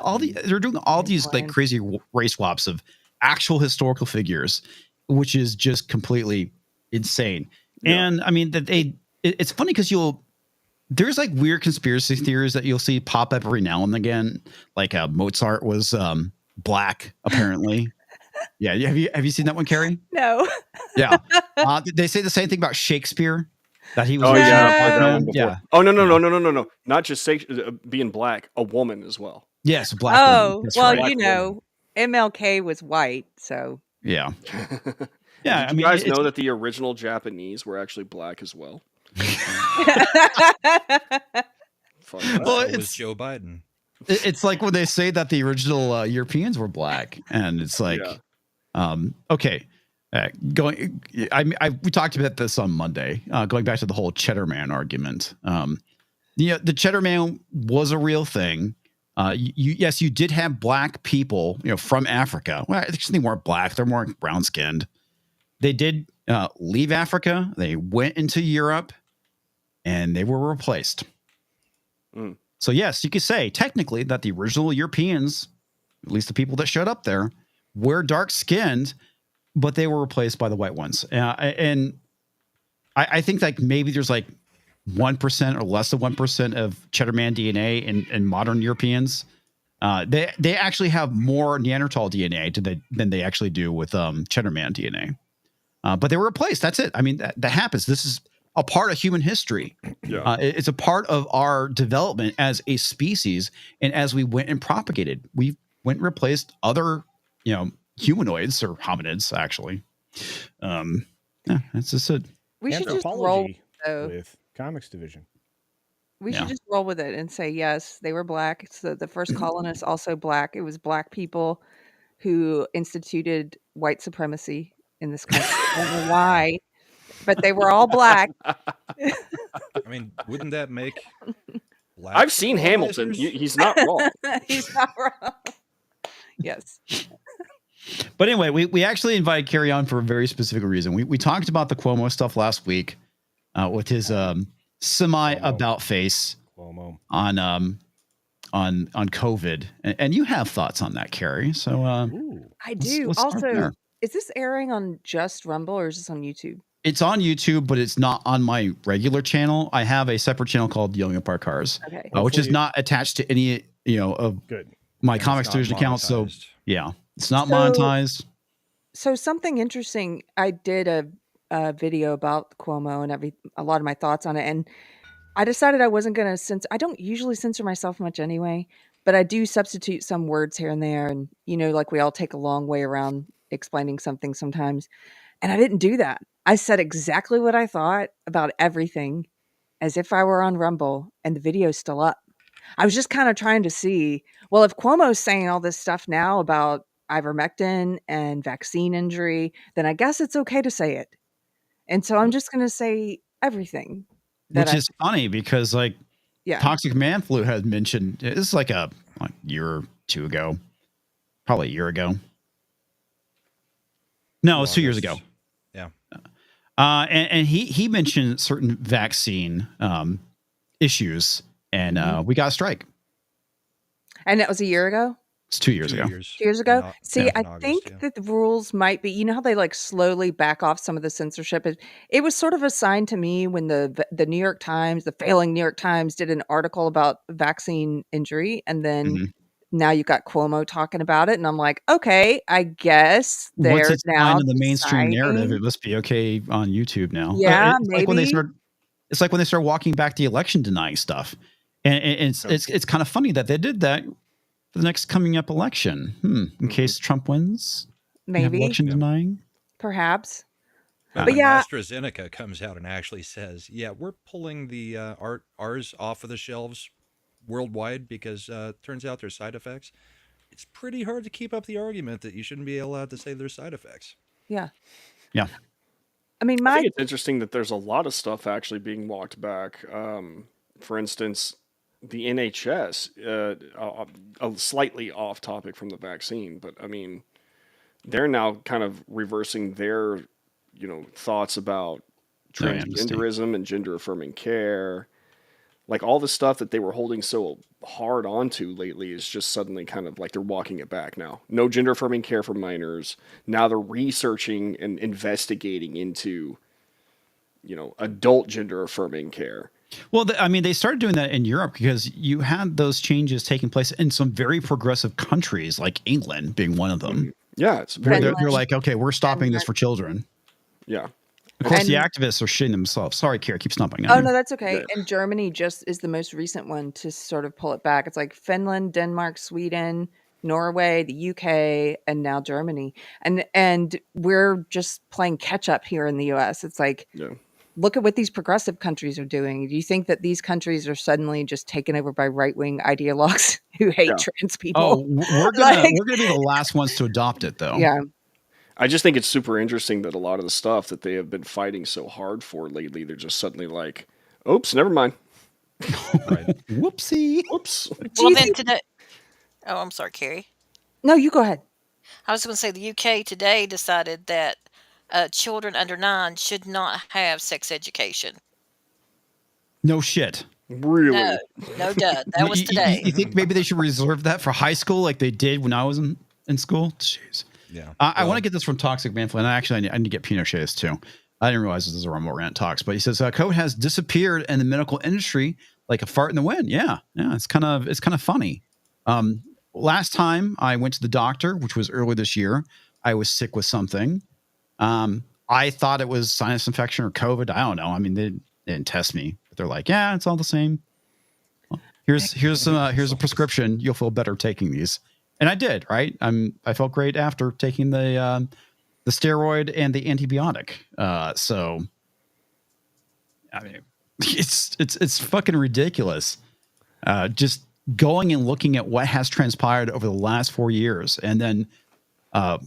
Speaker 2: they're doing all these like
Speaker 6: Boleyn.
Speaker 2: crazy race swaps of actual historical figures, which is just completely insane.
Speaker 4: Yeah.
Speaker 2: And I mean that it's funny because there's like weird conspiracy theories that you'll see pop up every now and again. Like Mozart was black, apparently. Yeah, have you seen that one, Carrie?
Speaker 6: No.
Speaker 2: Yeah. They say the same thing about Shakespeare, that he was
Speaker 4: Oh
Speaker 2: originally
Speaker 4: yeah,
Speaker 2: a
Speaker 4: I've
Speaker 2: black
Speaker 4: heard that
Speaker 2: man.
Speaker 4: one before.
Speaker 2: Yeah.
Speaker 4: Oh no. Not just being black, a woman as well.
Speaker 2: Yes, black woman.
Speaker 6: Oh,
Speaker 2: That's
Speaker 6: well,
Speaker 2: right.
Speaker 4: Black
Speaker 6: you know, MLK was white, so
Speaker 2: Yeah. Yeah.
Speaker 4: Did you guys know that the original Japanese were actually black as well? Fun fact.
Speaker 2: Well,
Speaker 1: So was
Speaker 2: it's-
Speaker 1: Joe Biden.
Speaker 2: It's like when they say that the original Europeans were black, and it's like, okay. We talked about this on Monday, going back to the whole Cheddar Man argument. The Cheddar Man was a real thing. Yes, you did have black people, from Africa. Well, actually, they weren't black; they're more brown skinned. They did leave Africa. They went into Europe, and they were replaced.
Speaker 4: Mm.
Speaker 2: So yes, you could say technically that the original Europeans, at least the people that showed up there, were dark skinned, but they were replaced by the white ones. And I think like maybe there's like 1% or less than 1% of Cheddar Man DNA in modern Europeans. They actually have more Neanderthal DNA than they actually do with Cheddar Man DNA. But they were replaced. That's it. I mean, that happens. This is a part of human history.
Speaker 4: Yeah.
Speaker 2: It's a part of our development as a species. And as we went and propagated, we went and replaced other, humanoids or hominids, actually. That's just it.
Speaker 6: we should just roll
Speaker 7: Anthropology
Speaker 6: though.
Speaker 7: with Comics Division.
Speaker 6: We
Speaker 2: Yeah.
Speaker 6: should just roll with it and say yes, they were black. So the first colonists also black. It was black people who instituted white supremacy in this country. I don't know why, but they were all black.
Speaker 1: I mean, wouldn't that make black
Speaker 4: I've seen Hamilton.
Speaker 1: colonizers?
Speaker 4: He's not wrong.
Speaker 6: He's not wrong. Yes.
Speaker 2: But anyway, we actually invited Carrie on for a very specific reason. We talked about the Cuomo stuff last week with his semi about face
Speaker 7: Cuomo.
Speaker 2: on COVID, and you have thoughts on that, Carrie. So
Speaker 7: Ooh.
Speaker 6: I do.
Speaker 2: let's start
Speaker 6: Also,
Speaker 2: there.
Speaker 6: is this airing on just Rumble or is this on YouTube?
Speaker 2: It's on YouTube, but it's not on my regular channel. I have a separate channel called Yelling Apart Cars,
Speaker 6: Okay.
Speaker 2: which is
Speaker 7: Hopefully-
Speaker 2: not attached to any of
Speaker 7: Good.
Speaker 2: my
Speaker 1: And it's
Speaker 2: Comics
Speaker 1: not
Speaker 2: Division account. So
Speaker 1: monetized.
Speaker 2: yeah, it's not
Speaker 6: So-
Speaker 2: monetized.
Speaker 6: So something interesting. I did a video about Cuomo and a lot of my thoughts on it, and I decided I wasn't going to censor. I don't usually censor myself much anyway, but I do substitute some words here and there, and like we all take a long way around explaining something sometimes. And I didn't do that. I said exactly what I thought about everything, as if I were on Rumble, and the video's still up. I was just kind of trying to see, well, if Cuomo's saying all this stuff now about ivermectin and vaccine injury, then I guess it's okay to say it. And so I'm just going to say everything.
Speaker 2: Which is funny because like
Speaker 6: Yeah.
Speaker 2: Toxic Man Flu had mentioned this is like a year or two ago, probably a year ago. No, it's 2 years ago.
Speaker 1: Yeah.
Speaker 2: And he mentioned certain vaccine issues, and we got a strike.
Speaker 6: And that was a year ago?
Speaker 2: It's 2 years
Speaker 1: 2
Speaker 2: ago.
Speaker 1: years.
Speaker 6: 2 years ago?
Speaker 1: In
Speaker 6: See,
Speaker 1: in
Speaker 6: I
Speaker 1: August,
Speaker 6: think
Speaker 1: yeah.
Speaker 6: that the rules might be, how they like slowly back off some of the censorship. It was sort of a sign to me when the New York Times, the failing New York Times, did an article about vaccine injury. And then
Speaker 2: Mhm.
Speaker 6: now you got Cuomo talking about it. And I'm like, okay, I guess
Speaker 2: Once
Speaker 6: they're
Speaker 2: it's
Speaker 6: now
Speaker 2: fine in the mainstream narrative,
Speaker 6: deciding-
Speaker 2: it must be okay on YouTube now.
Speaker 6: Yeah,
Speaker 2: it's like when they
Speaker 6: maybe.
Speaker 2: start. It's like when they start walking back the election denying stuff, and it's kind of funny that they did that for the next coming up election. In case Trump wins.
Speaker 6: maybe,
Speaker 2: election denying.
Speaker 6: perhaps.
Speaker 1: But
Speaker 6: But
Speaker 1: when
Speaker 6: yeah,
Speaker 1: AstraZeneca comes out and actually says, "Yeah, we're pulling the ours off of the shelves worldwide because turns out there's side effects," it's pretty hard to keep up the argument that you shouldn't be allowed to say there's side effects.
Speaker 6: yeah.
Speaker 2: Yeah.
Speaker 6: I mean,
Speaker 4: I think
Speaker 6: my
Speaker 4: it's interesting that there's a lot of stuff actually being walked back. For instance, the NHS, slightly off topic from the vaccine, but I mean, they're now kind of reversing their, thoughts about
Speaker 2: Oh, yeah, mistake.
Speaker 4: transgenderism and gender affirming care. Like all the stuff that they were holding so hard onto lately is just suddenly kind of like they're walking it back now. No gender affirming care for minors. Now they're researching and investigating into, adult gender affirming care.
Speaker 2: Well, I mean, they started doing that in Europe because you had those changes taking place in some very progressive countries, like England being one of them,
Speaker 4: Yeah, it's
Speaker 2: where
Speaker 4: very
Speaker 2: they're
Speaker 6: Finland.
Speaker 2: like, okay, we're stopping this
Speaker 6: Denmark.
Speaker 2: for children.
Speaker 4: yeah.
Speaker 2: Of course, the
Speaker 6: And-
Speaker 2: activists are shitting themselves. Sorry, Kira, keep stomping.
Speaker 6: Oh no, that's okay.
Speaker 4: Yeah.
Speaker 6: And Germany just is the most recent one to sort of pull it back. It's like Finland, Denmark, Sweden, Norway, the UK, and now Germany. And we're just playing catch up here in the US. It's like,
Speaker 4: Yeah.
Speaker 6: look at what these progressive countries are doing. Do you think that these countries are suddenly just taken over by right-wing ideologues who hate
Speaker 4: Yeah.
Speaker 6: trans people?
Speaker 2: Oh, we're gonna
Speaker 6: Like-
Speaker 2: we're gonna be the last ones to adopt it, though.
Speaker 6: Yeah.
Speaker 4: I just think it's super interesting that a lot of the stuff that they have been fighting so hard for lately, they're just suddenly like, oops, never mind.
Speaker 1: Right.
Speaker 2: Whoopsie.
Speaker 4: Oops.
Speaker 6: Do
Speaker 3: Well,
Speaker 6: you
Speaker 3: then
Speaker 6: think-
Speaker 3: today. Oh, I'm sorry, Carrie.
Speaker 6: No, you go ahead.
Speaker 3: I was going to say the UK today decided that children under 9 should not have sex education.
Speaker 2: No shit.
Speaker 4: Really?
Speaker 3: No, no, duh. That was
Speaker 2: You
Speaker 3: today.
Speaker 2: think maybe they should reserve that for high school, like they did when I was in school? Jeez.
Speaker 1: Yeah.
Speaker 2: I
Speaker 1: Well,
Speaker 2: want to get this from Toxic Manfly, and actually, I need to get Pinochet's too. I didn't realize this is a remote rant talks, but he says code has disappeared in the medical industry like a fart in the wind. Yeah, it's kind of funny. Last time I went to the doctor, which was early this year, I was sick with something. I thought it was sinus infection or COVID. I don't know. I mean, they didn't test me, but they're like, yeah, it's all the same. Well, here's a prescription. You'll feel better taking these. And I did, right? I felt great after taking the steroid and the antibiotic. So, I mean, it's fucking ridiculous. Just going and looking at what has transpired over the last 4 years, and then I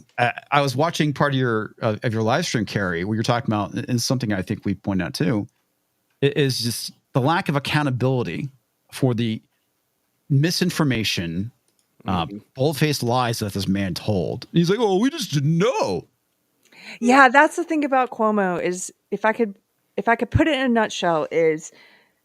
Speaker 2: was watching part of your live stream, Carrie, where you're talking about, and something I think we point out too, is just the lack of accountability for the misinformation. Bold-faced lies that this man told. And he's like, "Oh, we just didn't know."
Speaker 6: Yeah, that's the thing about Cuomo is if I could put it in a nutshell is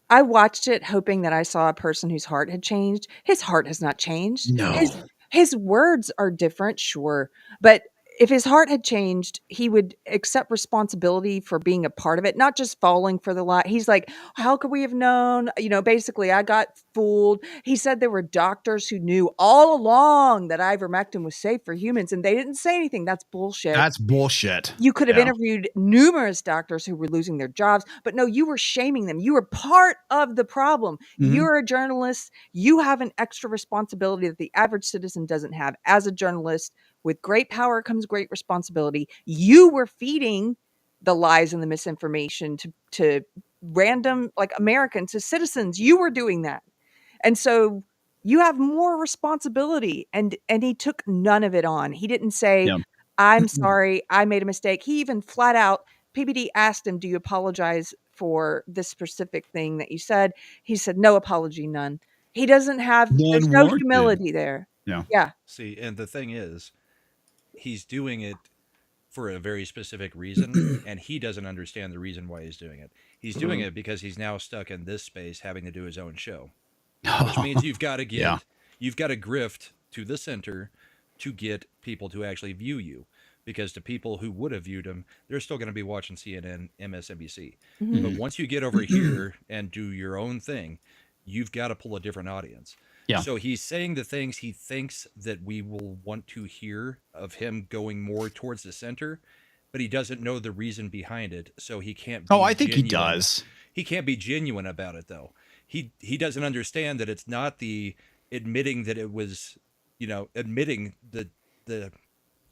Speaker 6: I watched it hoping that I saw a person whose heart had changed. His heart has not changed.
Speaker 2: No.
Speaker 6: His words are different, sure, but if his heart had changed, he would accept responsibility for being a part of it, not just falling for the lie. He's like, how could we have known? Basically, I got fooled. He said there were doctors who knew all along that ivermectin was safe for humans, and they didn't say anything. That's bullshit.
Speaker 2: That's bullshit.
Speaker 6: You could have
Speaker 2: Yeah.
Speaker 6: interviewed numerous doctors who were losing their jobs, but no, you were shaming them. You were part of the problem.
Speaker 2: Mhm.
Speaker 6: You're a journalist. You have an extra responsibility that the average citizen doesn't have. As a journalist, with great power comes great responsibility. You were feeding the lies and the misinformation to random, like Americans, to citizens. You were doing that. And so you have more responsibility. And he took none of it on. He didn't say,
Speaker 2: Yeah.
Speaker 6: I'm sorry, I made a mistake. He even flat out, PBD asked him, do you apologize for this specific thing that you said? He said, no apology, none. He doesn't have, there's no
Speaker 2: Unwarranted.
Speaker 6: humility there.
Speaker 2: Yeah.
Speaker 6: Yeah.
Speaker 1: See, and the thing is, he's doing it for a very specific reason, and he doesn't understand the reason why he's doing it. He's doing it because he's now stuck in this space having to do his own show, which means you've got to get,
Speaker 2: Yeah.
Speaker 1: you've got to grift to the center to get people to actually view you. Because to people who would have viewed him, they're still going to be watching CNN, MSNBC. But once you get over here and do your own thing, you've got to pull a different audience.
Speaker 2: Yeah.
Speaker 1: So he's saying the things he thinks that we will want to hear of him going more towards the center, but he doesn't know the reason behind it, so he can't be
Speaker 2: I think he
Speaker 1: genuine.
Speaker 2: does.
Speaker 1: He can't be genuine about it, though. He doesn't understand that it's not the admitting that it was, admitting the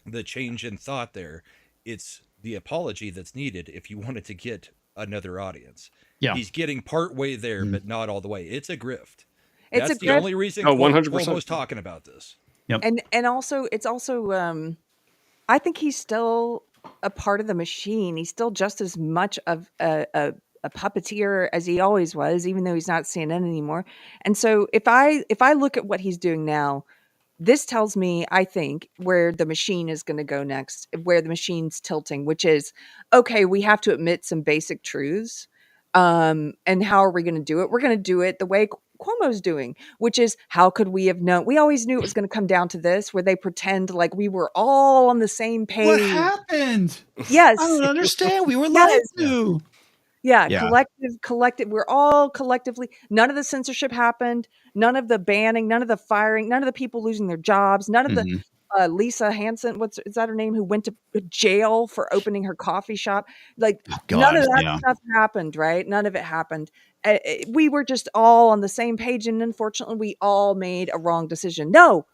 Speaker 1: the change in thought there. It's the apology that's needed if you wanted to get another audience.
Speaker 2: Yeah.
Speaker 1: He's getting part way there,
Speaker 2: Mhm.
Speaker 1: but not all the way. It's a grift.
Speaker 6: It's a
Speaker 1: That's the
Speaker 6: grift.
Speaker 1: only reason
Speaker 4: Oh, 100%.
Speaker 1: Cuomo's talking about this.
Speaker 6: And also it's also I think he's still a part of the machine. He's still just as much of a puppeteer as he always was, even though he's not CNN anymore. And so if I look at what he's doing now, this tells me, I think, where the machine is going to go next, where the machine's tilting, which is, okay, we have to admit some basic truths. And how are we going to do it? We're going to do it the way Cuomo's doing, which is, how could we have known? We always knew it was going to come down to this, where they pretend like we were all on the same
Speaker 2: What
Speaker 6: page.
Speaker 2: happened?
Speaker 6: Yes.
Speaker 2: I don't understand. We were
Speaker 6: Yes.
Speaker 2: lied to.
Speaker 6: Yeah,
Speaker 2: Yeah.
Speaker 6: collective. We're all collectively. None of the censorship happened. None of the banning. None of the firing. None of the people losing their jobs. None of the
Speaker 2: Mhm.
Speaker 6: Lisa Hansen. Is that her name? Who went to jail for opening her coffee shop? Like
Speaker 2: Oh,
Speaker 6: none
Speaker 2: God.
Speaker 6: of that
Speaker 2: Yeah.
Speaker 6: stuff happened. Right? None of it happened. We were just all on the same page, and unfortunately, we all made a wrong decision. No,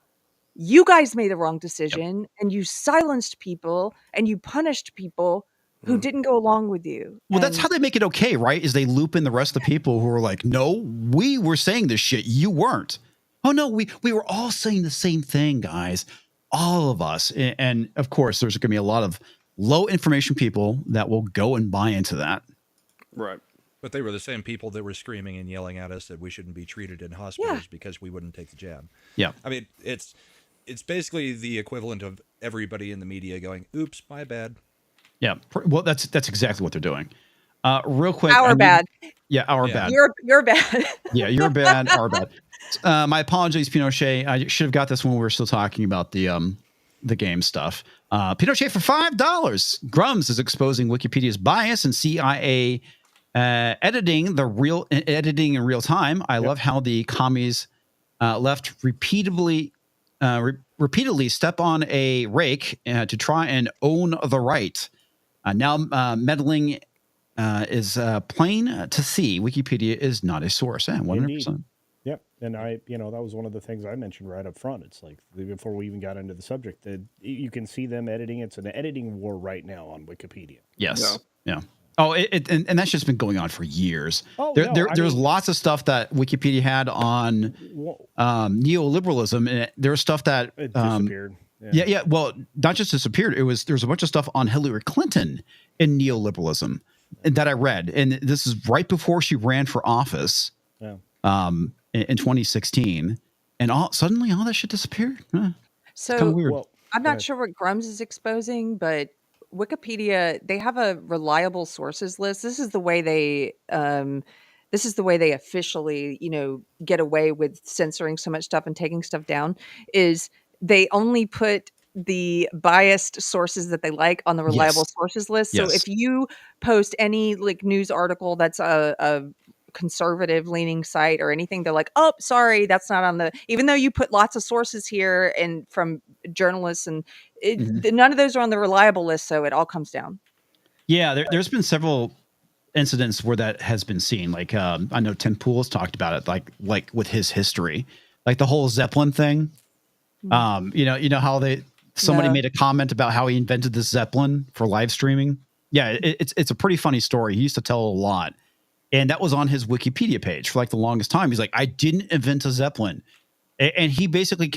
Speaker 6: you guys made a wrong decision, and you silenced people, and you punished people who
Speaker 4: Mhm.
Speaker 6: didn't go along with you.
Speaker 2: Well, that's
Speaker 6: And
Speaker 2: how they make it okay, right? Is they loop in the rest of the people who are like, no, we were saying this shit. You weren't. Oh, no, we were all saying the same thing, guys. All of us. And of course, there's going to be a lot of low information people that will go and buy into that.
Speaker 4: Right.
Speaker 1: But they were the same people that were screaming and yelling at us that we shouldn't be treated in hospitals because we wouldn't take the jab.
Speaker 2: Yeah.
Speaker 1: I mean, it's basically the equivalent of everybody in the media going, "Oops, my bad."
Speaker 2: Yeah. Well, that's exactly what they're doing. Real quick.
Speaker 6: our bad.
Speaker 2: Yeah, our
Speaker 1: Yeah.
Speaker 2: bad.
Speaker 6: You're bad.
Speaker 2: Yeah, you're bad. Our bad. My apologies, Pinochet. I should have got this when we were still talking about the game stuff. Pinochet for $5. Grums is exposing Wikipedia's bias and CIA editing in real time. I love how the commies left repeatedly step on a rake to try and own the right. Now meddling is plain to see. Wikipedia is not a source. 100%.
Speaker 7: Yep. And that was one of the things I mentioned right up front. It's like before we even got into the subject, that you can see them editing. It's an editing war right now on Wikipedia.
Speaker 2: Yes. Yeah. Oh, and that's just been going on for years.
Speaker 7: Oh,
Speaker 2: There's lots of stuff that Wikipedia had on neoliberalism, and there's stuff that
Speaker 7: it disappeared.
Speaker 2: Yeah. Well, not just disappeared. There's a bunch of stuff on Hillary Clinton in neoliberalism that I read, and this is right before she ran for office.
Speaker 7: Yeah.
Speaker 2: In 2016, and suddenly all that shit disappeared.
Speaker 6: So
Speaker 2: kind of weird.
Speaker 7: Well,
Speaker 6: I'm not sure what Grums is exposing, but Wikipedia, they have a reliable sources list. This is the way they officially, get away with censoring so much stuff and taking stuff down, is they only put the biased sources that they like on the reliable sources list. So
Speaker 2: Yes.
Speaker 6: if you post any news article that's a conservative leaning site or anything, they're like, oh, sorry, that's not on the, even though you put lots of sources here and from journalists, and none of those are on the reliable list. So it all comes down.
Speaker 2: Yeah. There's been several incidents where that has been seen. Like, I know Tim Pool's talked about it, like with his history, like the whole Zeppelin thing. You know how somebody made a comment about how he invented this Zeppelin for live streaming. Yeah. It's a pretty funny story. He used to tell a lot. And that was on his Wikipedia page for the longest time. He's like, I didn't invent a Zeppelin. And he basically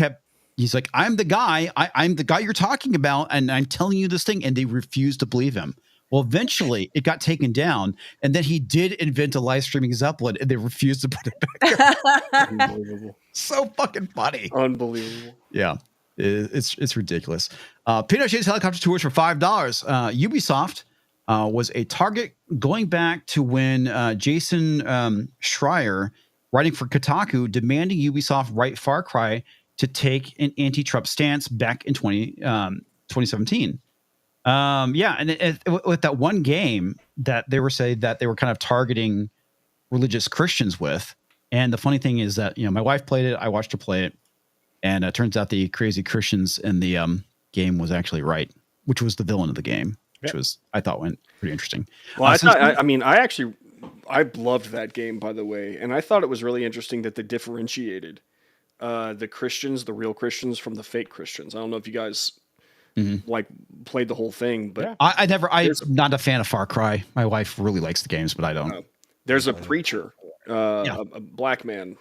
Speaker 2: he's like, I'm the guy. I'm the guy you're talking about. And I'm telling you this thing. And they refused to believe him. Well, eventually it got taken down. And then he did invent a live streaming Zeppelin. And they refused to put it back up.
Speaker 4: Unbelievable.
Speaker 2: So fucking funny.
Speaker 4: Unbelievable.
Speaker 2: Yeah. It's ridiculous. Pinochet's helicopter tours for $5. Ubisoft was a target going back to when Jason Schreier, writing for Kotaku, demanding Ubisoft write Far Cry to take an anti-Trump stance back in 2017. And with that one game that they were saying that they were kind of targeting religious Christians with. And the funny thing is that, my wife played it, I watched her play it, and it turns out the crazy Christians in the game was actually right, which was the villain of the game. Which was, I thought, went pretty interesting.
Speaker 4: Well, I loved that game, by the way, and I thought it was really interesting that they differentiated the Christians, the real Christians, from the fake Christians. I don't know if you guys like played the whole thing. But
Speaker 7: Yeah.
Speaker 2: I'm
Speaker 4: There's
Speaker 2: not a fan of Far Cry. My wife really likes the games, but I don't.
Speaker 4: there's a preacher,
Speaker 2: Yeah.
Speaker 4: a black man,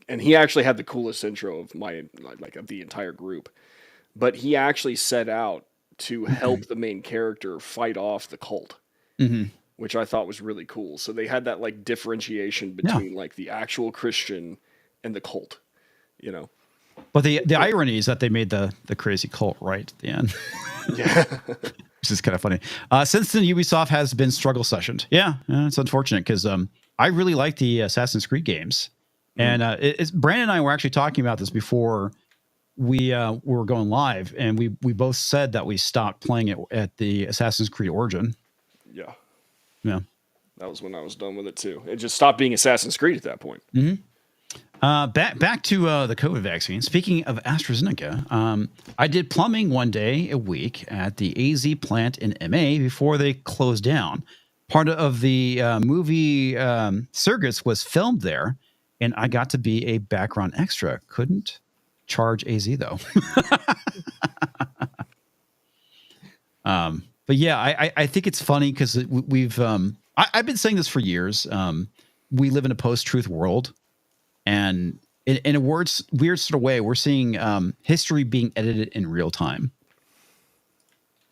Speaker 4: and he actually had the coolest intro of of the entire group. But he actually set out to help the main character fight off the cult, which I thought was really cool. So they had that like differentiation between like the actual Christian and the cult, you know.
Speaker 2: But the irony is that they made the crazy cult right at the end.
Speaker 4: Yeah.
Speaker 2: Which is kind of funny. Since then, Ubisoft has been struggle sessioned. Yeah, it's unfortunate because I really like the Assassin's Creed games. And Brandon and I were actually talking about this before we were going live, and we both said that we stopped playing it at the Assassin's Creed Origin.
Speaker 4: Yeah.
Speaker 2: Yeah.
Speaker 4: That was when I was done with it too. It just stopped being Assassin's Creed at that point.
Speaker 2: Back to the COVID vaccine. Speaking of AstraZeneca, I did plumbing one day a week at the AZ plant in MA before they closed down. Part of the movie Surrogates was filmed there, and I got to be a background extra. Couldn't charge AZ though. But yeah, I think it's funny because we've I've been saying this for years. We live in a post-truth world, and in a weird sort of way, we're seeing history being edited in real time.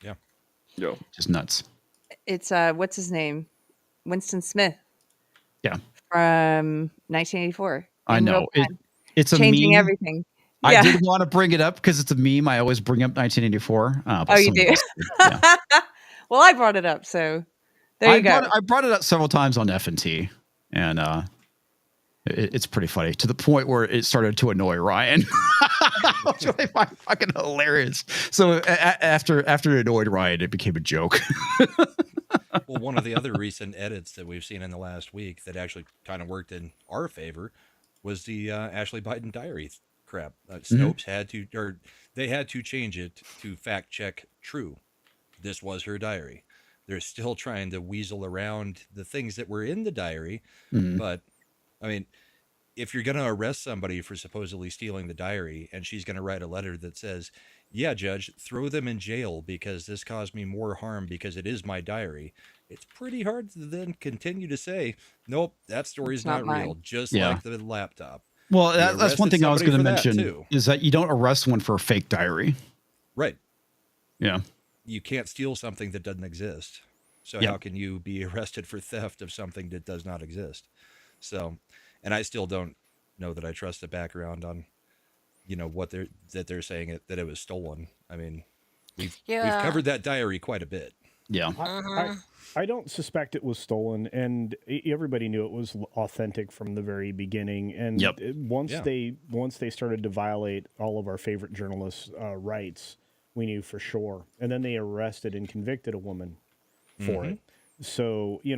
Speaker 1: Yeah.
Speaker 4: Yo.
Speaker 2: Just nuts.
Speaker 6: It's what's his name? Winston Smith.
Speaker 2: Yeah.
Speaker 6: From 1984.
Speaker 2: I
Speaker 6: In
Speaker 2: know.
Speaker 6: real time.
Speaker 2: It's a
Speaker 6: Changing
Speaker 2: meme.
Speaker 6: everything.
Speaker 2: I
Speaker 6: Yeah.
Speaker 2: did want to bring it up because it's a meme. I always bring up 1984. But
Speaker 6: Oh, you
Speaker 2: someone
Speaker 6: do?
Speaker 2: else did. Yeah.
Speaker 6: Well, I brought it up, so there you go.
Speaker 2: I brought it up several times on F&T, and it's pretty funny to the point where it started to annoy Ryan. Which I find fucking hilarious. So after it annoyed Ryan, it became a joke.
Speaker 1: Well, one of the other recent edits that we've seen in the last week that actually kind of worked in our favor was the Ashley Biden diary crap. Snopes had to, or they had to change it to fact check true. This was her diary. They're still trying to weasel around the things that were in the diary. But I mean, if you're going to arrest somebody for supposedly stealing the diary and she's going to write a letter that says, yeah, judge, throw them in jail because this caused me more harm because it is my diary. It's pretty hard to then continue to say, nope, that story's
Speaker 6: It's not
Speaker 1: real,
Speaker 6: mine.
Speaker 1: just
Speaker 2: Yeah.
Speaker 1: like the laptop.
Speaker 2: Well,
Speaker 1: You
Speaker 2: that's one
Speaker 1: arrested
Speaker 2: thing I was going to
Speaker 1: somebody for that,
Speaker 2: mention
Speaker 1: too.
Speaker 2: is that you don't arrest one for a fake diary.
Speaker 1: Right.
Speaker 2: Yeah.
Speaker 1: You can't steal something that doesn't exist. So
Speaker 2: Yep.
Speaker 1: how can you be arrested for theft of something that does not exist? So, and I still don't know that I trust the background on, what they're saying that it was stolen. I mean, we've covered that diary quite a bit.
Speaker 2: Yeah.
Speaker 7: I don't suspect it was stolen, and everybody knew it was authentic from the very beginning. And
Speaker 2: Yep.
Speaker 7: once they started to violate all of our favorite journalists' rights, we knew for sure. And then they arrested and convicted a woman for it. So you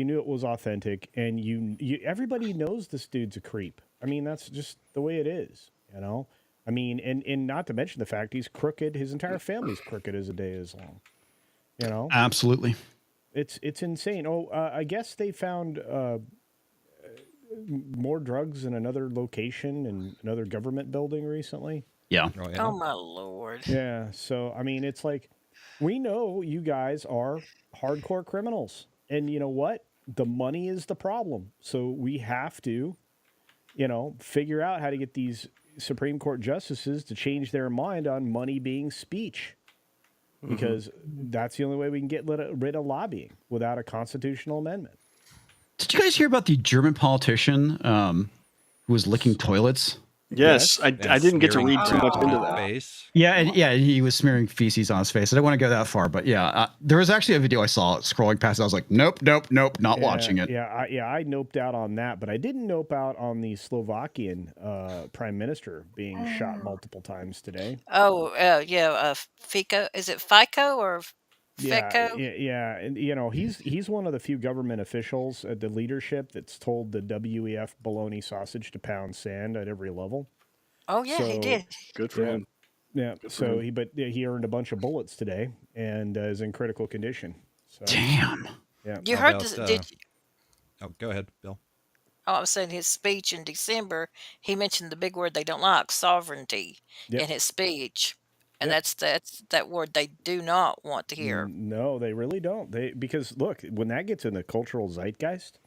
Speaker 7: knew it was authentic, and you everybody knows this dude's a creep. I mean, that's just the way it is. I mean, and not to mention the fact he's crooked. His entire family's crooked as a day is long.
Speaker 2: Absolutely.
Speaker 7: It's insane. Oh, I guess they found more drugs in another location in another government building recently.
Speaker 2: Yeah.
Speaker 1: Oh, yeah.
Speaker 3: Oh my lord.
Speaker 7: Yeah. So I mean, it's like we know you guys are hardcore criminals, and you know what? The money is the problem. So we have to, figure out how to get these Supreme Court justices to change their mind on money being speech. Because that's the only way we can get rid of lobbying without a constitutional amendment.
Speaker 2: Did you guys hear about the German politician who was licking toilets?
Speaker 4: Yes, I didn't get to
Speaker 1: Smearing
Speaker 4: read too much
Speaker 1: crap on
Speaker 4: into
Speaker 1: his
Speaker 4: that.
Speaker 1: face.
Speaker 2: Yeah, and he was smearing feces on his face. I don't want to go that far, but yeah, there was actually a video I saw scrolling past. I was like, nope, not watching it.
Speaker 7: I noped out on that, but I didn't nope out on the Slovakian prime minister being shot multiple times today.
Speaker 3: Oh, yeah. FICO. Is it FICO or FICO?
Speaker 7: Yeah, and he's one of the few government officials at the leadership that's told the WEF bologna sausage to pound sand at every level.
Speaker 3: Oh, yeah, he
Speaker 7: So-
Speaker 3: did.
Speaker 4: Good for him.
Speaker 7: Yeah, so he earned a bunch of bullets today and is in critical condition. So
Speaker 2: Damn.
Speaker 7: yeah,
Speaker 3: You
Speaker 1: How
Speaker 3: heard
Speaker 1: about,
Speaker 3: this? Did
Speaker 1: Oh, go ahead, Bill.
Speaker 3: I was saying his speech in December, he mentioned the big word they don't like, sovereignty,
Speaker 7: Yep.
Speaker 3: in his speech. and
Speaker 7: Yeah.
Speaker 3: that's that word they do not want to hear.
Speaker 7: No, they really don't. Because look, when that gets in the cultural zeitgeist,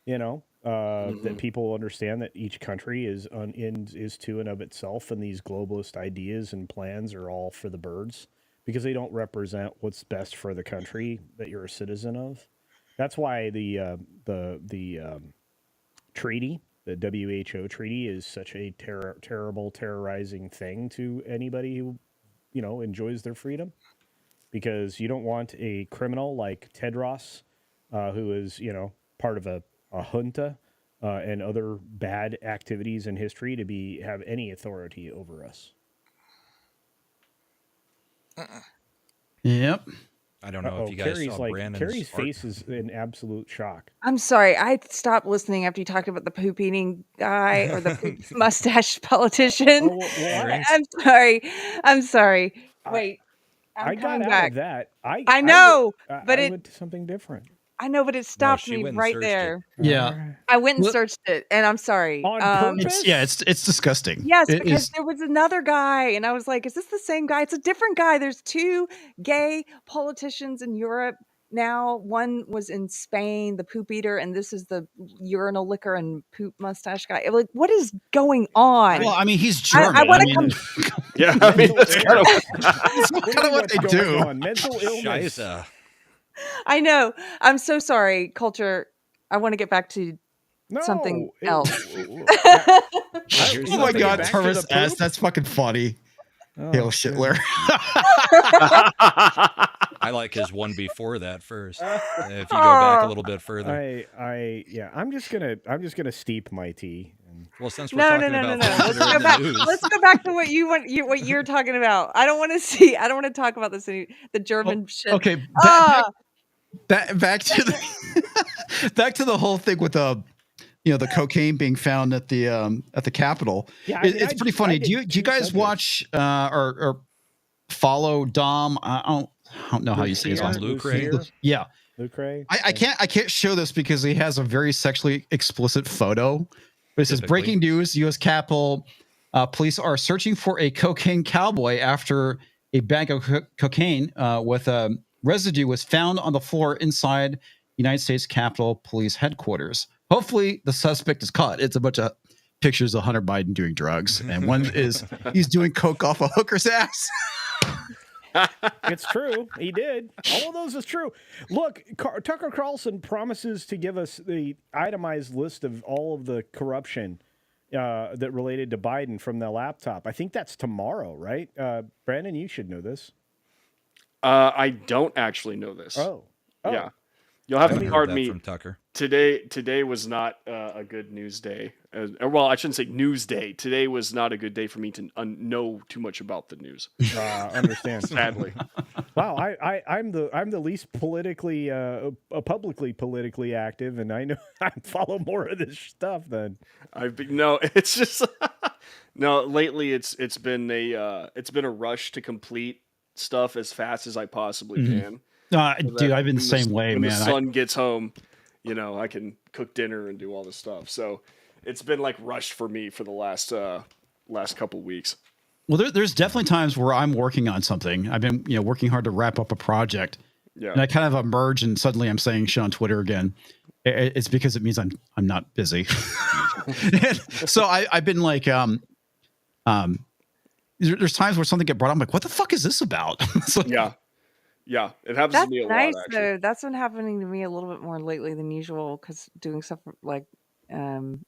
Speaker 7: that people understand that each country is to and of itself, and these globalist ideas and plans are all for the birds because they don't represent what's best for the country that you're a citizen of. That's why the treaty, the WHO treaty, is such a terrible, terrorizing thing to anybody who enjoys their freedom, because you don't want a criminal like Tedros, who is part of a junta and other bad activities in history, to have any authority over us.
Speaker 2: Yep.
Speaker 1: I don't know if you guys
Speaker 7: Carrie's
Speaker 1: saw Brandon's
Speaker 7: Carrie's
Speaker 1: art.
Speaker 7: face is in absolute shock.
Speaker 6: I'm sorry. I stopped listening after you talked about the poop eating guy or the poop mustache politician. I'm sorry. I'm sorry. Wait,
Speaker 7: I
Speaker 6: I'm
Speaker 7: got
Speaker 6: coming
Speaker 7: out
Speaker 6: back.
Speaker 7: of that.
Speaker 6: I know, but
Speaker 7: I
Speaker 6: it
Speaker 7: went to something different.
Speaker 6: I know, but it stopped
Speaker 1: she
Speaker 6: me
Speaker 1: went and
Speaker 6: right
Speaker 1: searched it.
Speaker 6: there.
Speaker 2: Yeah.
Speaker 6: I went and
Speaker 2: Well-
Speaker 6: searched it, and I'm sorry.
Speaker 7: On purpose?
Speaker 2: It's disgusting.
Speaker 6: Yes,
Speaker 2: It
Speaker 6: because
Speaker 2: is-
Speaker 6: there was another guy, and I was like, "Is this the same guy?" It's a different guy. There's two gay politicians in Europe now. One was in Spain, the poop eater, and this is the urinal licker and poop mustache guy. Like, what is going on?
Speaker 2: well, I mean, he's German.
Speaker 6: I want to
Speaker 2: mean,
Speaker 6: come.
Speaker 4: Yeah, I mean, that's kind of
Speaker 2: That's kind of what they do.
Speaker 7: Mental illness.
Speaker 1: Scheisse.
Speaker 6: I know. I'm so sorry, culture. I want to get back to
Speaker 7: No,
Speaker 6: something
Speaker 7: it-
Speaker 6: else.
Speaker 1: Here's
Speaker 2: Oh my
Speaker 1: something
Speaker 2: God,
Speaker 1: back
Speaker 7: to
Speaker 2: Tervis
Speaker 7: the
Speaker 2: S.
Speaker 7: poop?
Speaker 2: That's fucking funny.
Speaker 7: Oh,
Speaker 2: Hail Shitler.
Speaker 1: I like his one before that first. If you go back a little bit further.
Speaker 7: I'm just gonna steep my tea.
Speaker 1: Well, since we're
Speaker 6: No.
Speaker 1: talking about
Speaker 6: Let's
Speaker 1: things that
Speaker 6: go
Speaker 1: are in
Speaker 6: back.
Speaker 1: the news,
Speaker 6: Let's go back to what what you're talking about. I don't want to see. I don't want to talk about this. The German shit.
Speaker 2: Okay,
Speaker 6: Ah,
Speaker 2: back to the back to the whole thing with the cocaine being found at the Capitol.
Speaker 7: Yeah,
Speaker 2: It's pretty funny. Do you guys watch or follow Dom? I don't know how you say his last name.
Speaker 1: Lucre.
Speaker 2: Yeah,
Speaker 7: Lucre.
Speaker 2: I can't show this because he has a very sexually explicit photo. But it says
Speaker 1: Typically.
Speaker 2: breaking news: U.S. Capitol police are searching for a cocaine cowboy after a bag of cocaine with residue was found on the floor inside United States Capitol Police headquarters. Hopefully, the suspect is caught. It's a bunch of pictures of Hunter Biden doing drugs, and one is he's doing coke off a hooker's ass.
Speaker 7: It's true. He did. All of those is true. Look, Tucker Carlson promises to give us the itemized list of all of the corruption that related to Biden from the laptop. I think that's tomorrow, right? Brandon, you should know this.
Speaker 4: I don't actually know this.
Speaker 7: Oh.
Speaker 4: Yeah. You'll have
Speaker 1: I
Speaker 4: to
Speaker 1: heard
Speaker 4: pardon
Speaker 1: that
Speaker 4: me.
Speaker 1: from Tucker.
Speaker 4: Today was not a good news day. Well, I shouldn't say news day. Today was not a good day for me to know too much about the news.
Speaker 7: Understand.
Speaker 4: Sadly.
Speaker 7: Wow, I'm the least politically publicly politically active, and I know I follow more of this stuff than
Speaker 4: It's just no. Lately, it's been a rush to complete stuff as fast as I possibly can.
Speaker 2: Dude, I've been the same way,
Speaker 4: when
Speaker 2: man.
Speaker 4: the son gets home, I can cook dinner and do all this stuff. So it's been like rushed for me for the last couple weeks.
Speaker 2: Well, there's definitely times where I'm working on something. I've been, working hard to wrap up a project,
Speaker 4: Yeah.
Speaker 2: and I kind of emerge, and suddenly I'm saying shit on Twitter again. It's because it means I'm not busy. So I've been like, there's times where something get brought up. I'm like, what the fuck is this about? It's like,
Speaker 4: Yeah, it happens
Speaker 6: that's
Speaker 4: to me a
Speaker 6: nice
Speaker 4: lot, actually.
Speaker 6: though. That's been happening to me a little bit more lately than usual because doing stuff like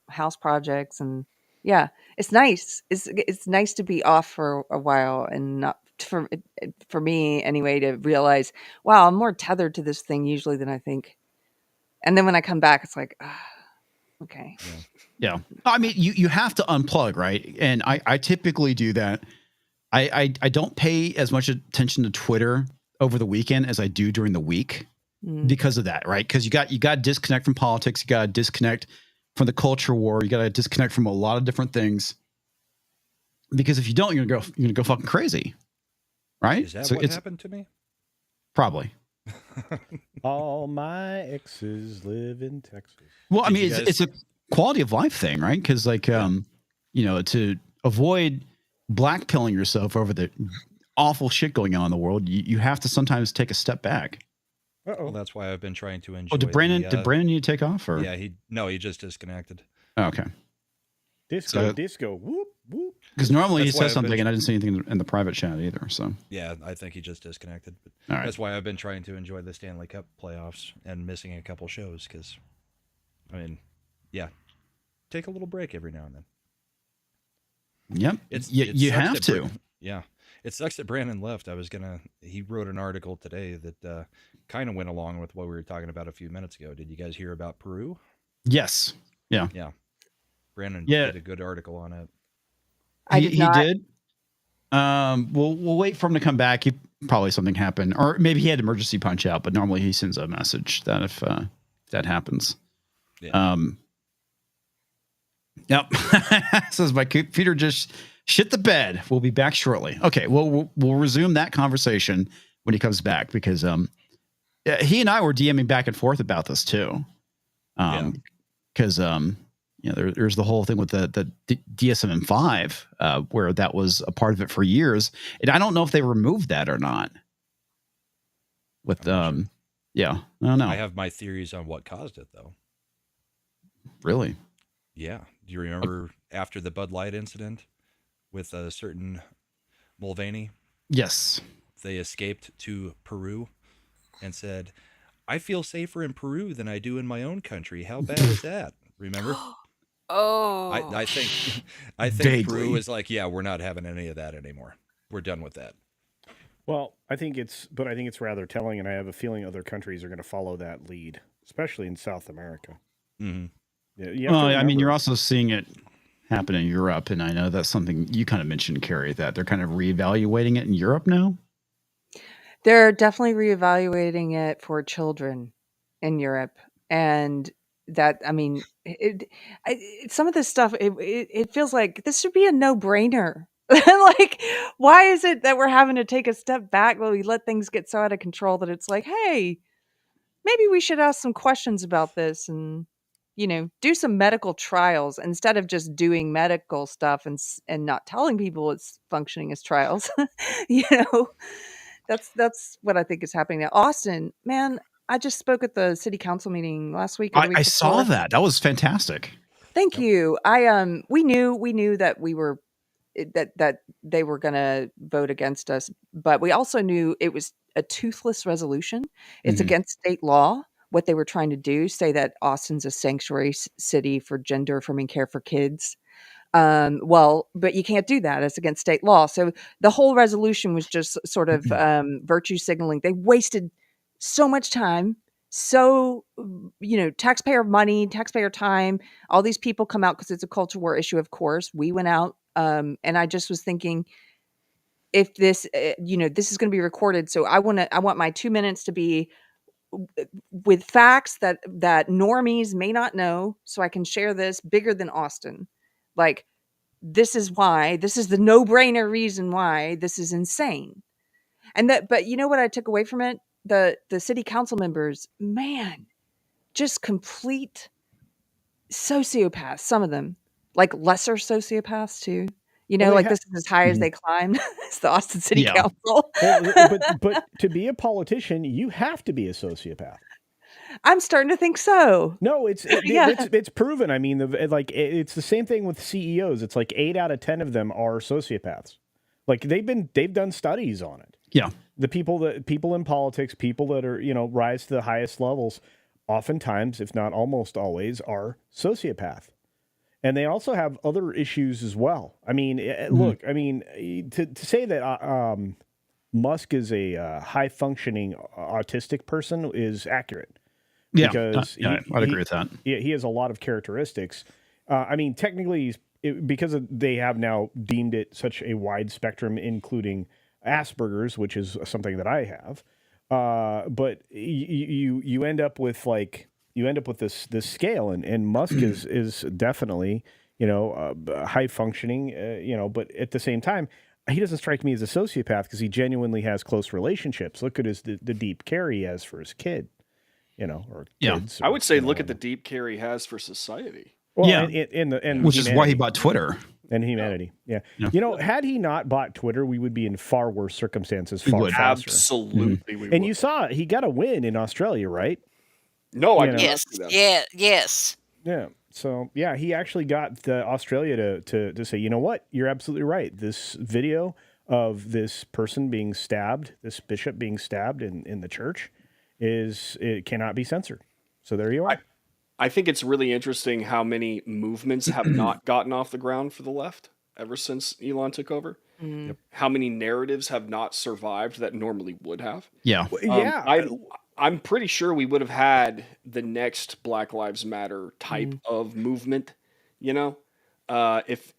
Speaker 6: house projects and yeah, it's nice. It's nice to be off for a while and not for me anyway to realize, wow, I'm more tethered to this thing usually than I think. And then when I come back, it's like, okay.
Speaker 2: Yeah. I mean, you have to unplug, right? And I typically do that. I don't pay as much attention to Twitter over the weekend as I do during the week because of that, right? Because you got to disconnect from politics. You got to disconnect from the culture war. You got to disconnect from a lot of different things. Because if you don't, you're gonna go fucking crazy, right?
Speaker 1: Is that
Speaker 2: So
Speaker 1: what
Speaker 2: it's
Speaker 1: happened to me?
Speaker 2: probably.
Speaker 7: all my exes live in Texas.
Speaker 2: Well, I
Speaker 1: Did
Speaker 2: mean,
Speaker 1: you
Speaker 2: it's a quality of life thing, right? Because to avoid blackpilling yourself over the awful shit going on in the world, you have to sometimes take a step back.
Speaker 1: Well,
Speaker 7: Uh-oh.
Speaker 1: that's why I've been trying to enjoy.
Speaker 2: Oh, did Brandon need to take off? Or
Speaker 1: Yeah, he just disconnected.
Speaker 2: oh, okay.
Speaker 7: Disco. Whoop, whoop.
Speaker 2: Because normally
Speaker 1: That's
Speaker 2: he
Speaker 1: why
Speaker 2: says
Speaker 1: I've been-
Speaker 2: something, and I didn't see anything in the private chat either. So
Speaker 1: Yeah, I think he just disconnected. But
Speaker 2: all right.
Speaker 1: that's why I've been trying to enjoy the Stanley Cup playoffs and missing a couple shows because, I mean, yeah, take a little break every now and then.
Speaker 2: Yep.
Speaker 1: It
Speaker 2: You
Speaker 1: sucks
Speaker 2: have
Speaker 1: that
Speaker 2: to.
Speaker 1: Yeah, it sucks that Brandon left. He wrote an article today that kind of went along with what we were talking about a few minutes ago. Did you guys hear about Peru?
Speaker 2: Yes. Yeah.
Speaker 1: Yeah, Brandon
Speaker 2: Yeah.
Speaker 1: did a good article on it.
Speaker 6: I did not.
Speaker 2: He did. We'll wait for him to come back. Probably something happened, or maybe he had emergency punch out. But normally he sends a message that if that happens.
Speaker 1: Yeah.
Speaker 2: Yep. Says my computer just shit the bed. We'll be back shortly. Okay. Well, we'll resume that conversation when he comes back because he and I were DMing back and forth about this too. Because there's the whole thing with the DSM-5 where that was a part of it for years, and I don't know if they removed that or not. With yeah, I don't know.
Speaker 1: I have my theories on what caused it, though.
Speaker 2: Really?
Speaker 1: Yeah. Do you remember after the Bud Light incident with a certain Mulvaney?
Speaker 2: Yes.
Speaker 1: They escaped to Peru and said, "I feel safer in Peru than I do in my own country. How bad is that?" Remember?
Speaker 3: Oh,
Speaker 1: I think
Speaker 2: Vaguely.
Speaker 1: Peru is like, yeah, we're not having any of that anymore. We're done with that.
Speaker 7: Well, I think it's rather telling, and I have a feeling other countries are going to follow that lead, especially in South America.
Speaker 1: Mm-hmm.
Speaker 7: Yeah, you have
Speaker 2: Well,
Speaker 7: to
Speaker 2: I mean,
Speaker 7: remember-
Speaker 2: you're also seeing it happen in Europe, and I know that's something you kind of mentioned, Carrie, that they're kind of reevaluating it in Europe now.
Speaker 6: They're definitely reevaluating it for children in Europe, and that I mean, some of this stuff it feels like this should be a no-brainer. Like, why is it that we're having to take a step back while we let things get so out of control that it's like, hey, maybe we should ask some questions about this and do some medical trials instead of just doing medical stuff and not telling people it's functioning as trials. you know that's what I think is happening now. Austin, man, I just spoke at the city council meeting last week. Or the week
Speaker 2: I saw
Speaker 6: before.
Speaker 2: that. That was fantastic.
Speaker 6: Thank you. We knew that we were that they were going to vote against us, but we also knew it was a toothless resolution. It's
Speaker 2: Mhm.
Speaker 6: against state law. What they were trying to do, say that Austin's a sanctuary city for gender affirming care for kids. Well, but you can't do that. It's against state law. So the whole resolution was just sort of virtue signaling. They wasted so much time. So, taxpayer money, taxpayer time, all these people come out because it's a culture war issue, of course. We went out, and I just was thinking, if this, this is going to be recorded. So I want my 2 minutes to be with facts that normies may not know, so I can share this bigger than Austin. Like, this is the no-brainer reason why this is insane. But you know what I took away from it? The city council members, man, just complete sociopaths, some of them. Like lesser sociopaths too.
Speaker 7: Well,
Speaker 6: this is as high as they climbed. It's the Austin City
Speaker 2: Yeah.
Speaker 6: Council.
Speaker 7: Well, but to be a politician, you have to be a sociopath.
Speaker 6: I'm starting to think so.
Speaker 7: No, it's proven. I mean, it's the same thing with CEOs. It's like 8 out of 10 of them are sociopaths. Like they've done studies on it.
Speaker 2: Yeah.
Speaker 7: The people in politics, people that are rise to the highest levels, oftentimes, if not almost always, are sociopath. And they also have other issues as well. I mean, look, I mean, to say that Musk is a high-functioning autistic person is accurate.
Speaker 2: Yeah.
Speaker 7: Because
Speaker 2: I'd agree with that.
Speaker 7: He has a lot of characteristics. I mean, technically, because they have now deemed it such a wide spectrum, including Asperger's, which is something that I have. But you end up with this scale, and Musk is definitely high functioning, but at the same time, he doesn't strike me as a sociopath because he genuinely has close relationships. Look at the deep care he has for his kid, or kids.
Speaker 4: I would say look at the deep care he has for society.
Speaker 7: Well,
Speaker 2: Yeah.
Speaker 7: and
Speaker 2: Which is why he bought Twitter.
Speaker 7: And humanity. Yeah.
Speaker 2: Yeah.
Speaker 7: You know, had he not bought Twitter, we would be in far worse circumstances.
Speaker 2: We
Speaker 7: Far
Speaker 2: would.
Speaker 7: faster.
Speaker 4: Absolutely, we
Speaker 7: And
Speaker 4: would.
Speaker 7: you saw he got a win in Australia, right?
Speaker 4: No, I
Speaker 7: You
Speaker 4: did
Speaker 7: know.
Speaker 4: not
Speaker 3: Yes.
Speaker 4: see that.
Speaker 3: Yeah. Yes.
Speaker 7: Yeah. So yeah, he actually got Australia to say, you know what, you're absolutely right. This video of this person being stabbed, this bishop being stabbed in the church, it cannot be censored. So there you are.
Speaker 4: I think it's really interesting how many movements have not gotten off the ground for the left ever since Elon took over.
Speaker 6: Mm.
Speaker 4: How many narratives have not survived that normally would have?
Speaker 2: Yeah.
Speaker 7: Yeah.
Speaker 4: I'm pretty sure we would have had the next Black Lives Matter type of movement, you know, if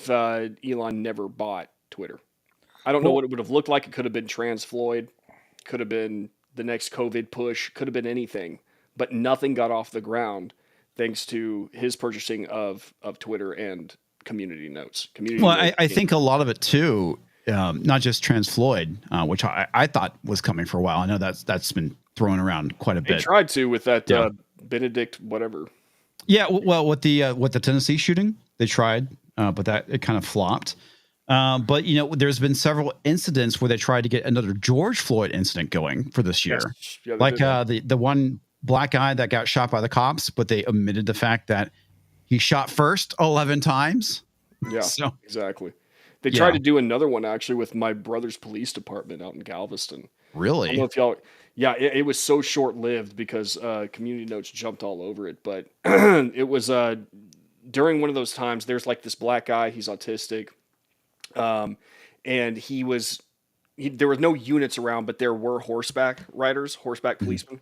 Speaker 4: Elon never bought Twitter. I don't know what it would have looked like. It could have been trans Floyd, could have been the next COVID push, could have been anything, but nothing got off the ground thanks to his purchasing of Twitter and community notes.
Speaker 2: Well, I think a lot of it too, not just Trans Floyd, which I thought was coming for a while. I know that's been thrown around quite a
Speaker 4: they
Speaker 2: bit.
Speaker 4: tried to with that
Speaker 2: Yeah.
Speaker 4: Benedict whatever.
Speaker 2: Yeah, well, with the Tennessee shooting, they tried, but it kind of flopped. But you know, there's been several incidents where they tried to get another George Floyd incident going for this year,
Speaker 4: Yes. Yeah, they
Speaker 2: like
Speaker 4: did.
Speaker 2: the one black guy that got shot by the cops, but they omitted the fact that he shot first 11 times.
Speaker 4: Yeah,
Speaker 2: So
Speaker 4: exactly. They
Speaker 2: Yeah.
Speaker 4: tried to do another one actually with my brother's police department out in Galveston. I don't know
Speaker 2: really,
Speaker 4: if y'all, yeah, it was so short lived because community notes jumped all over it. But it was during one of those times. There's like this black guy. He's autistic, and there was no units around, but there were horseback riders, horseback policemen.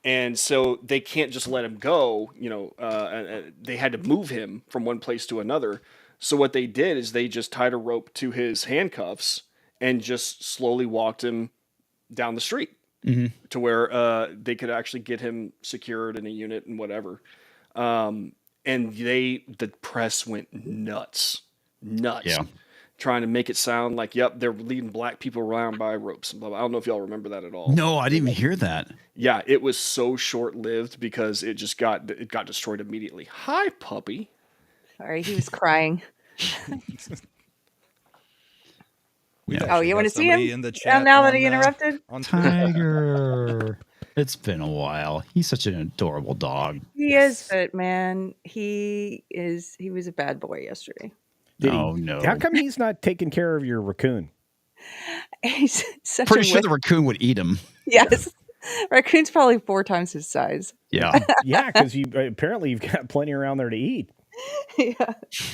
Speaker 4: And so they can't just let him go, you know, they had to move him from one place to another. So what they did is they just tied a rope to his handcuffs and just slowly walked him down the street to where they could actually get him secured in a unit and whatever. And the press went nuts,
Speaker 2: Yeah.
Speaker 4: trying to make it sound like, yep, they're leading black people around by ropes and blah, blah. I don't know if y'all remember that at all.
Speaker 2: no, I didn't even hear that.
Speaker 4: Yeah, it was so short-lived because it got destroyed immediately. Hi, puppy.
Speaker 6: Sorry, he was crying.
Speaker 1: We've
Speaker 2: Yeah.
Speaker 6: Oh,
Speaker 1: actually
Speaker 6: you
Speaker 1: got
Speaker 6: want to see
Speaker 1: somebody
Speaker 6: him?
Speaker 1: in the chat
Speaker 6: Now that
Speaker 1: on,
Speaker 6: he interrupted?
Speaker 1: on Twitter.
Speaker 2: Tiger. It's been a while. He's such an adorable dog.
Speaker 6: He is, but man, he was a bad boy yesterday.
Speaker 2: Oh no.
Speaker 7: How come he's not taking care of your raccoon?
Speaker 6: He's such
Speaker 2: Pretty
Speaker 6: a
Speaker 2: sure the raccoon would eat him.
Speaker 6: yes. Raccoon's probably 4 times his size.
Speaker 2: Yeah.
Speaker 7: Yeah, because apparently you've got plenty around there to eat.
Speaker 6: Yeah.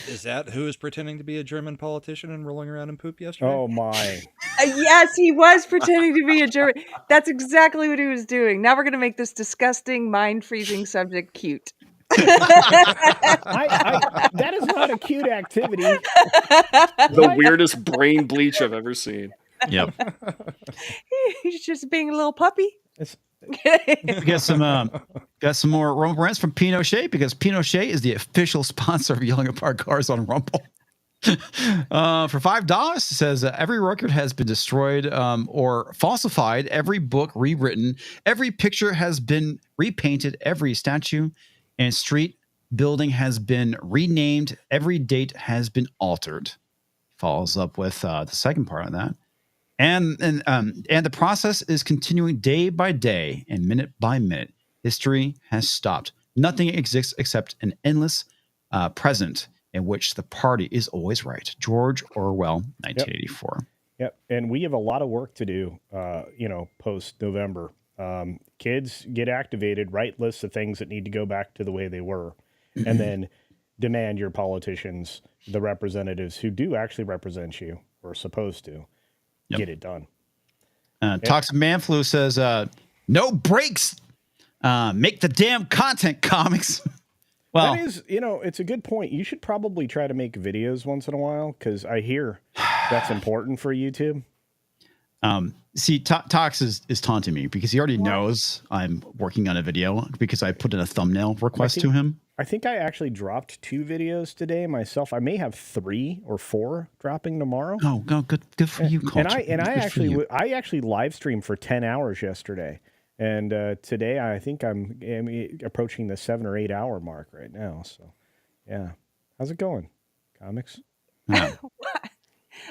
Speaker 1: Is that who is pretending to be a German politician and rolling around in poop yesterday?
Speaker 7: Oh my!
Speaker 6: Yes, he was pretending to be a German. That's exactly what he was doing. Now we're going to make this disgusting, mind-freezing subject cute.
Speaker 7: That is not a cute activity.
Speaker 4: The weirdest brain bleach I've ever seen.
Speaker 2: Yep.
Speaker 6: He's just being a little puppy.
Speaker 7: It's-
Speaker 2: We got some more Rumble rants from Pinochet because Pinochet is the official sponsor of Yelling Apart Cars on Rumble. For $5, it says every record has been destroyed or falsified, every book rewritten, every picture has been repainted, every statue and street building has been renamed, every date has been altered. Follows up with the second part of that. And the process is continuing day by day and minute by minute. History has stopped. Nothing exists except an endless present in which the party is always right. George Orwell, 1984.
Speaker 7: Yep, and we have a lot of work to do. Post November, kids get activated, write lists of things that need to go back to the way they were, and then demand your politicians, the representatives who do actually represent you, or supposed to.
Speaker 2: Yep.
Speaker 7: Get it done.
Speaker 2: Toxic Man Flu says, no breaks. Make the damn content, comics. Well,
Speaker 7: That is, it's a good point. You should probably try to make videos once in a while because I hear that's important for YouTube.
Speaker 2: see, Tox is taunting me because he already knows I'm working on a video because I put in a thumbnail request to him.
Speaker 7: I think I actually dropped 2 videos today myself. I may have 3 or 4 dropping tomorrow.
Speaker 2: Oh, good for you, Culture.
Speaker 7: I actually live streamed for 10 hours yesterday, and today I think I'm approaching the 7 or 8 hour mark right now. So, yeah, how's it going?
Speaker 4: Comics.
Speaker 2: Yeah.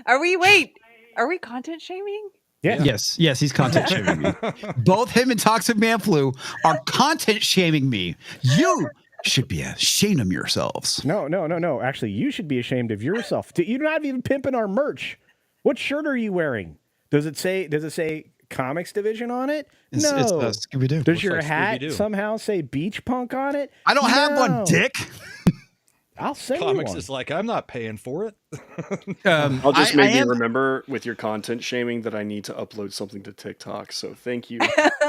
Speaker 6: Are we content shaming?
Speaker 4: Yeah.
Speaker 2: Yes, he's content shaming me. Both him and Toxic Man Flu are content shaming me. You should be ashamed of yourselves.
Speaker 7: No. Actually, you should be ashamed of yourself. You're not even pimping our merch. What shirt are you wearing? Does it say comics division on it?
Speaker 2: It's
Speaker 7: No.
Speaker 2: Scooby-Doo.
Speaker 7: Does your
Speaker 1: like
Speaker 7: hat
Speaker 1: Scooby-Doo.
Speaker 7: somehow say beach punk on it?
Speaker 2: I don't have one,
Speaker 7: No.
Speaker 2: dick.
Speaker 7: I'll send
Speaker 1: Comics
Speaker 7: you one.
Speaker 1: is like, I'm not paying for it.
Speaker 4: I'll just
Speaker 2: I
Speaker 4: make me
Speaker 2: am-
Speaker 4: remember with your content shaming that I need to upload something to TikTok. So thank you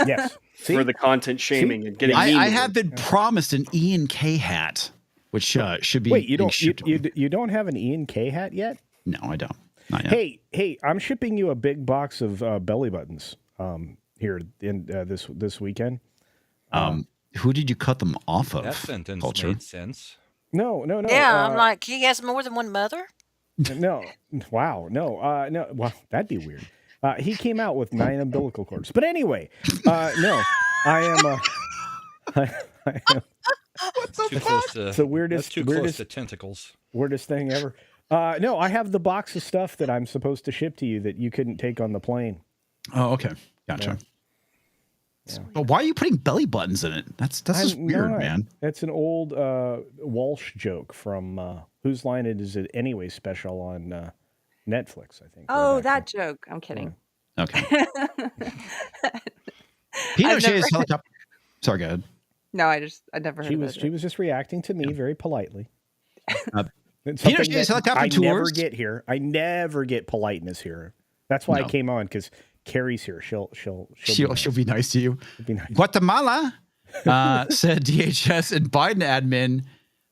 Speaker 7: Yes. See?
Speaker 4: for the content shaming and getting
Speaker 2: I
Speaker 4: me.
Speaker 2: have been promised an Ian K hat, which should be.
Speaker 7: Wait, you
Speaker 2: being
Speaker 7: don't
Speaker 2: shipped to me.
Speaker 7: you don't have an Ian K hat yet?
Speaker 2: No, I don't. Not yet.
Speaker 7: Hey, I'm shipping you a big box of belly buttons here in this weekend.
Speaker 2: Who did you cut them off of?
Speaker 1: That sentence
Speaker 2: Culture.
Speaker 1: made sense.
Speaker 7: No.
Speaker 3: Yeah, I'm like, he has more than one mother.
Speaker 7: No. Wow. No. No. Well, that'd be weird. He came out with 9 umbilical cords. But anyway, no. I am.
Speaker 1: Too close to,
Speaker 7: It's the weirdest-
Speaker 1: that's too close
Speaker 7: weirdest-
Speaker 1: to tentacles.
Speaker 7: Weirdest thing ever. No, I have the box of stuff that I'm supposed to ship to you that you couldn't take on the plane.
Speaker 2: Oh, okay. Gotcha. But why are you putting belly buttons in it? That's just
Speaker 7: I'm
Speaker 2: weird,
Speaker 7: not.
Speaker 2: man.
Speaker 7: That's an old Walsh joke from Whose Line Is It Anyway special on Netflix, I think.
Speaker 6: Oh,
Speaker 7: way back
Speaker 6: that joke. I'm kidding.
Speaker 2: Okay.
Speaker 6: I've
Speaker 2: Pinochet
Speaker 6: never-
Speaker 2: is helicopter. Sorry, go ahead.
Speaker 6: No, I never heard
Speaker 7: then.
Speaker 6: of
Speaker 7: She was just reacting to me very politely.
Speaker 2: Uh,
Speaker 7: It's something
Speaker 2: Pinochet's
Speaker 7: that
Speaker 2: helicopter
Speaker 7: I never
Speaker 2: tours.
Speaker 7: get here. I never get politeness here. That's why I
Speaker 2: No.
Speaker 7: came on, because Carrie's here. She'll
Speaker 2: She'll be nice to you.
Speaker 7: be nice.
Speaker 2: Guatemala said DHS and Biden admin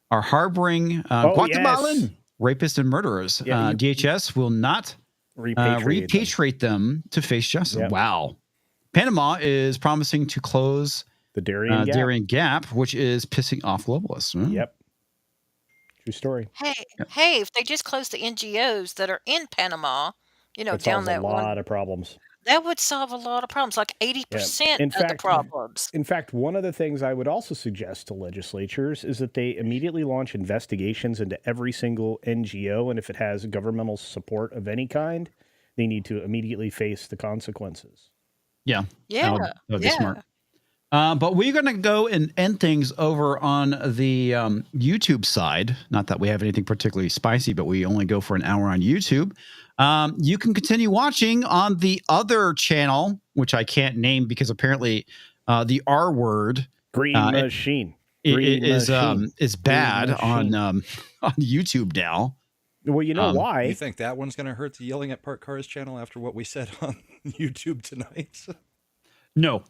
Speaker 2: are harboring Guatemalan
Speaker 7: yes.
Speaker 2: rapists and murderers.
Speaker 7: Yeah,
Speaker 2: DHS will not repatriate them to face justice.
Speaker 7: Yep.
Speaker 2: Wow. Panama is promising to close
Speaker 7: The Darien Gap.
Speaker 2: Darien Gap, which is pissing off globalists.
Speaker 7: Yep. True story.
Speaker 3: Hey, if they just close the NGOs that are in Panama,
Speaker 7: That
Speaker 3: down
Speaker 7: solves a
Speaker 3: that one,
Speaker 7: lot of problems.
Speaker 3: that would solve a lot of problems, like 80%
Speaker 7: In
Speaker 3: of the
Speaker 7: fact-
Speaker 3: problems.
Speaker 7: In fact, one of the things I would also suggest to legislatures is that they immediately launch investigations into every single NGO, and if it has governmental support of any kind, they need to immediately face the consequences.
Speaker 2: Yeah.
Speaker 3: Yeah,
Speaker 2: That would be
Speaker 3: yeah.
Speaker 2: smart. But we're going to go and end things over on the YouTube side. Not that we have anything particularly spicy, but we only go for an hour on YouTube. You can continue watching on the other channel, which I can't name because apparently the R word
Speaker 7: Green Machine.
Speaker 2: is bad
Speaker 7: Machine.
Speaker 2: on YouTube now.
Speaker 7: Well, you know why?
Speaker 1: You think that one's going to hurt the Yelling at Park Cars channel after what we said on YouTube tonight?
Speaker 2: No.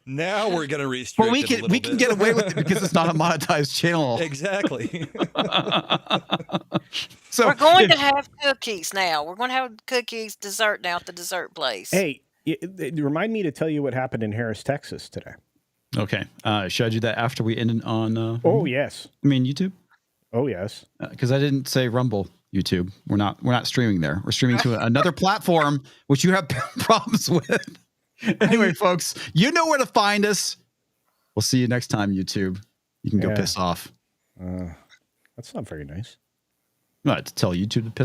Speaker 1: Now we're going to restrict
Speaker 2: But we
Speaker 1: it a
Speaker 2: can
Speaker 1: little
Speaker 2: can
Speaker 1: bit.
Speaker 2: get away with it because it's not a monetized channel.
Speaker 1: Exactly.
Speaker 2: So
Speaker 3: We're going to have cookies now. We're going to have cookies, dessert now at the dessert place.
Speaker 7: Hey, remind me to tell you what happened in Harris, Texas today.
Speaker 2: Okay. Should I do that after we end on
Speaker 7: Oh, yes.
Speaker 2: YouTube?
Speaker 7: Oh, yes.
Speaker 2: Because I didn't say Rumble YouTube. We're not streaming there. We're streaming to another platform which you have problems with. Anyway, folks, you know where to find us. We'll see you next time, YouTube. You can go
Speaker 7: Yeah.
Speaker 2: piss off.
Speaker 7: That's not very nice.
Speaker 2: Not to tell YouTube to piss